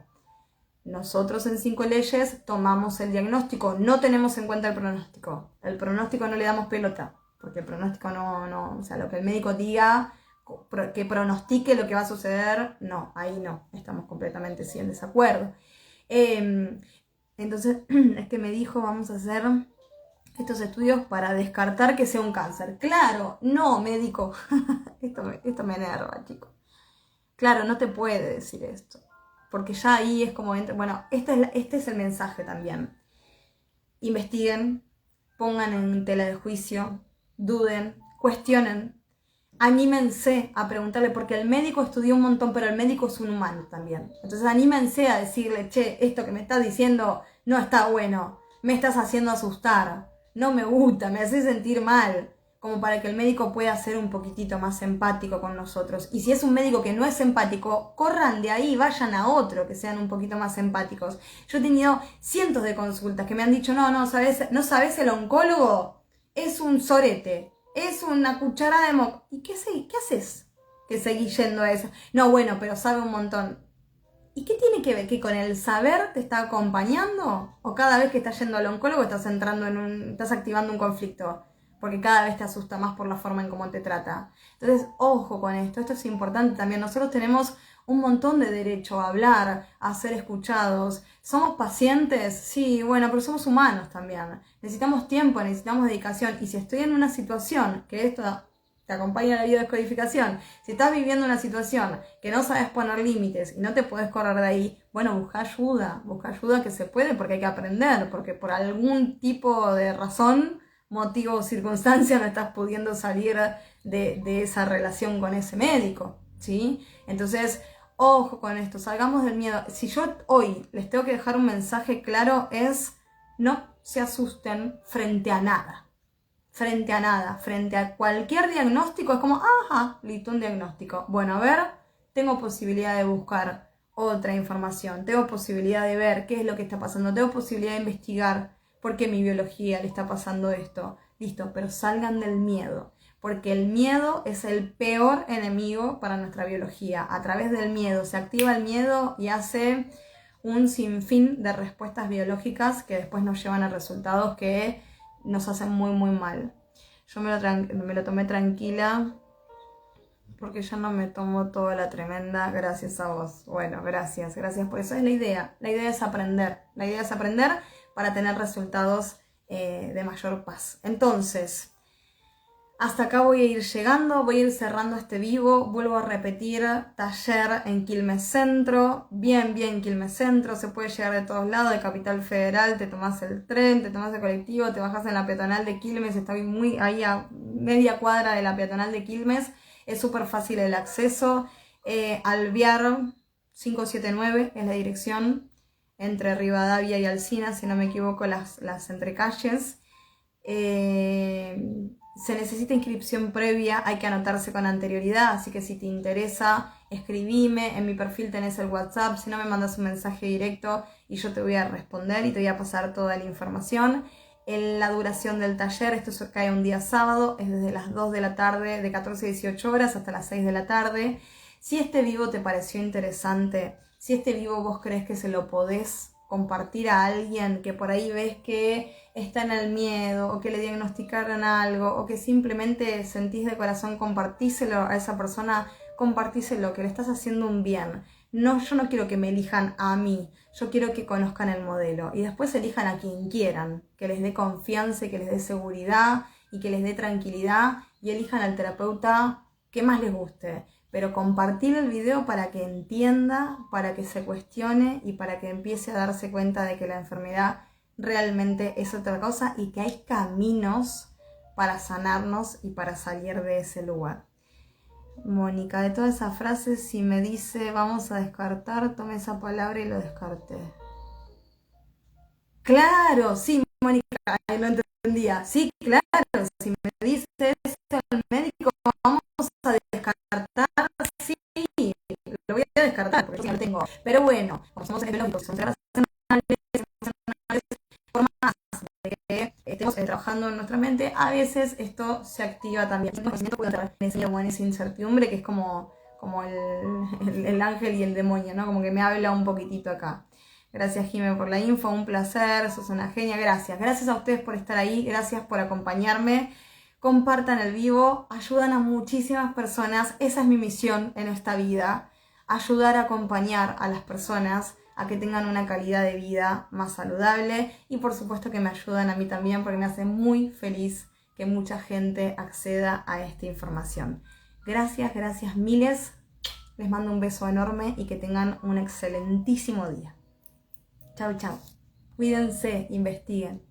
Nosotros en 5 leyes tomamos el diagnóstico, no tenemos en cuenta el pronóstico. El pronóstico no le damos pelota, porque el pronóstico no, o sea, lo que el médico diga, que pronostique lo que va a suceder, no, ahí no, estamos completamente sí en desacuerdo. Entonces, es que me dijo, vamos a hacer estos estudios para descartar que sea un cáncer. Claro, no, médico, esto me enerva, chicos. Claro, no te puede decir esto. Porque ya ahí es como, bueno, este es el mensaje también. Investiguen, pongan en tela de juicio, duden, cuestionen, anímense a preguntarle, porque el médico estudió un montón, pero el médico es un humano también. Entonces anímense a decirle, che, esto que me estás diciendo no está bueno, me estás haciendo asustar, no me gusta, me hace sentir mal. Como para que el médico pueda ser un poquitito más empático con nosotros. Y si es un médico que no es empático, corran de ahí, vayan a otro que sean un poquito más empáticos. Yo he tenido cientos de consultas que me han dicho, no sabes el oncólogo, es un sorete, es una cucharada de moco. ¿Y qué haces que seguís yendo a eso? No, bueno, pero sabe un montón. ¿Y qué tiene que ver? ¿Que con el saber te está acompañando? ¿O cada vez que estás yendo al oncólogo estás activando un conflicto? Porque cada vez te asusta más por la forma en cómo te trata. Entonces, ojo con esto es importante también. Nosotros tenemos un montón de derecho a hablar, a ser escuchados. ¿Somos pacientes? Sí, bueno, pero somos humanos también. Necesitamos tiempo, necesitamos dedicación. Y si estoy en una situación, que esto te acompaña la biodescodificación, si estás viviendo una situación que no sabes poner límites y no te puedes correr de ahí, bueno, busca ayuda que se puede porque hay que aprender, porque por algún tipo de razón motivo o circunstancia no estás pudiendo salir de esa relación con ese médico, ¿sí? Entonces, ojo con esto, salgamos del miedo. Si yo hoy les tengo que dejar un mensaje claro es, no se asusten frente a nada. Frente a nada, frente a cualquier diagnóstico, es como, ajá, listo, un diagnóstico. Bueno, a ver, tengo posibilidad de buscar otra información, tengo posibilidad de ver qué es lo que está pasando, tengo posibilidad de investigar por qué mi biología le está pasando esto. Listo, pero salgan del miedo, porque el miedo es el peor enemigo para nuestra biología. A través del miedo, se activa el miedo y hace un sinfín de respuestas biológicas que después nos llevan a resultados que nos hacen muy muy mal. Yo me lo tomé tranquila porque yo no me tomo toda la tremenda gracias a vos. Bueno, gracias por eso. Es la idea es aprender. La idea es aprender para tener resultados de mayor paz. Entonces, hasta acá voy a ir llegando, voy a ir cerrando este vivo. Vuelvo a repetir, taller en Quilmes Centro, bien Quilmes Centro, se puede llegar de todos lados, de Capital Federal, te tomás el tren, te tomás el colectivo, te bajás en la peatonal de Quilmes, está muy ahí a media cuadra de la peatonal de Quilmes, es súper fácil el acceso. Alvear 579 es la dirección, entre Rivadavia y Alsina, si no me equivoco, las entrecalles. Se necesita inscripción previa, hay que anotarse con anterioridad, así que si te interesa, escribime, en mi perfil tenés el WhatsApp, si no me mandas un mensaje directo y yo te voy a responder y te voy a pasar toda la información. En la duración del taller, esto se cae un día sábado, es desde las 2 de la tarde, de 14 a 18 horas hasta las 6 de la tarde. Si este vivo te pareció interesante, si este vivo vos crees que se lo podés compartir a alguien que por ahí ves que está en el miedo o que le diagnosticaron algo o que simplemente sentís de corazón, compartíselo a esa persona, compartíselo, que le estás haciendo un bien. No, yo no quiero que me elijan a mí, yo quiero que conozcan el modelo y después elijan a quien quieran, que les dé confianza y que les dé seguridad y que les dé tranquilidad y elijan al terapeuta que más les guste. Pero compartir el video para que entienda, para que se cuestione y para que empiece a darse cuenta de que la enfermedad realmente es otra cosa y que hay caminos para sanarnos y para salir de ese lugar. Mónica, de todas esas frases, si me dice vamos a descartar, tomé esa palabra y lo descarté. Claro, sí, Mónica, lo entendía. Sí, claro, si me dice eso el médico, vamos a descartar, sí, lo voy a descartar porque sí lo tengo. Pero bueno, como somos biológicos, somos racionales, por más de que estemos trabajando en nuestra mente, a veces esto se activa también. El conocimiento puede entrar en esa incertidumbre que es como el ángel y el demonio, ¿no? Como que me habla un poquitito acá. Gracias, Jimé, por la info, un placer, sos una genia, gracias. Gracias a ustedes por estar ahí, gracias por acompañarme. Compartan el vivo, ayudan a muchísimas personas, esa es mi misión en esta vida, ayudar a acompañar a las personas a que tengan una calidad de vida más saludable y por supuesto que me ayudan a mí también porque me hace muy feliz que mucha gente acceda a esta información. Gracias miles, les mando un beso enorme y que tengan un excelentísimo día. Chau. Cuídense, investiguen.